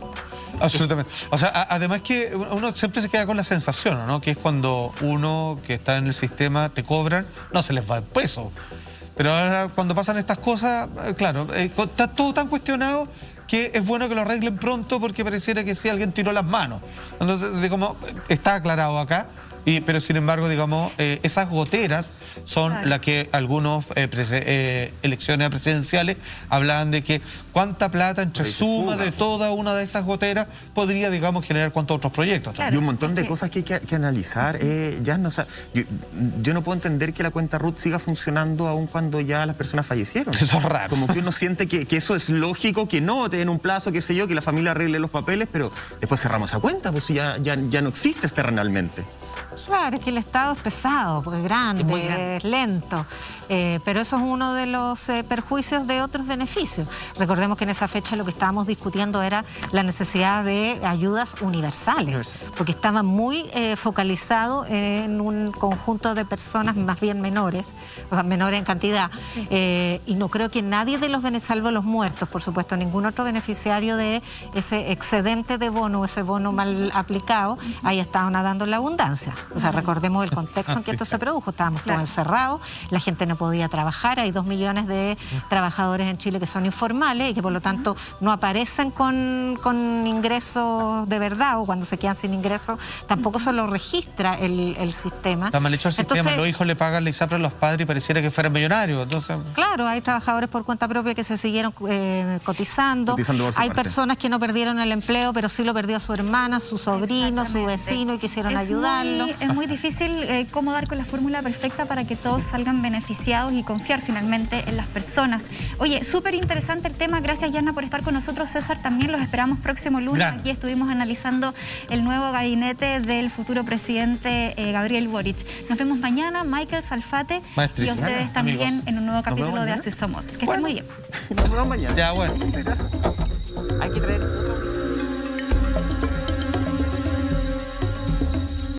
Absolutamente. O sea, además que uno siempre se queda con la sensación, ¿no? Que es cuando uno que está en el sistema te cobran, no se les va el peso. Pero ahora cuando pasan estas cosas, claro, está todo tan cuestionado que es bueno que lo arreglen pronto porque pareciera que sí alguien tiró las manos. Entonces, como está aclarado acá. Pero sin embargo, digamos, esas goteras son las que algunos elecciones presidenciales hablaban de que cuánta plata entre suma de toda una de estas goteras podría, digamos, generar cuántos otros proyectos. Claro. Y un montón de cosas que hay que analizar. Ya no, o sea, yo no puedo entender que la cuenta RUT siga funcionando aun cuando ya las personas fallecieron. Eso es raro. Como que uno siente que eso es lógico, que no, te den un plazo, qué sé yo, que la familia arregle los papeles, pero después cerramos esa cuenta, pues ya no existes terrenalmente. Claro, es que el Estado es pesado, porque es grande, es lento. Pero eso es uno de los perjuicios de otros beneficios. Recordemos que en esa fecha lo que estábamos discutiendo era la necesidad de ayudas universales, porque estaba muy focalizado en un conjunto de personas más bien menores, o sea, menores en cantidad. Y no creo que nadie de los salvo los muertos, por supuesto, ningún otro beneficiario de ese excedente de bono, ese bono mal aplicado, haya estado nadando en la abundancia. O sea, recordemos el contexto en que esto se produjo. Estábamos todos encerrados, la gente no podía trabajar. Hay 2 millones de trabajadores en Chile que son informales y que por lo tanto no aparecen con ingresos de verdad, o cuando se quedan sin ingresos tampoco se lo registra el sistema. Está mal hecho el sistema. Entonces, los hijos le pagan la ISAPRE a los padres y pareciera que fueran millonarios. Entonces... Claro, hay trabajadores por cuenta propia que se siguieron cotizando. Por su Hay parte. personas que no perdieron el empleo, pero sí lo perdió su hermana, su sobrino, su vecino y quisieron ayudarlo. Es muy difícil cómo dar con la fórmula perfecta para que todos salgan beneficiados y confiar finalmente en las personas. Oye, súper interesante el tema. Gracias, Yana, por estar con nosotros. César, también los esperamos próximo lunes. Gran. Aquí estuvimos analizando el nuevo gabinete del futuro presidente Gabriel Boric. Nos vemos mañana, Michael Salfate, Maestrísimo. y a ustedes también Amigos. en un nuevo capítulo de mañana. Así Somos. Que estén muy bien. Nos vemos mañana. Ya, bueno. Hay que traer...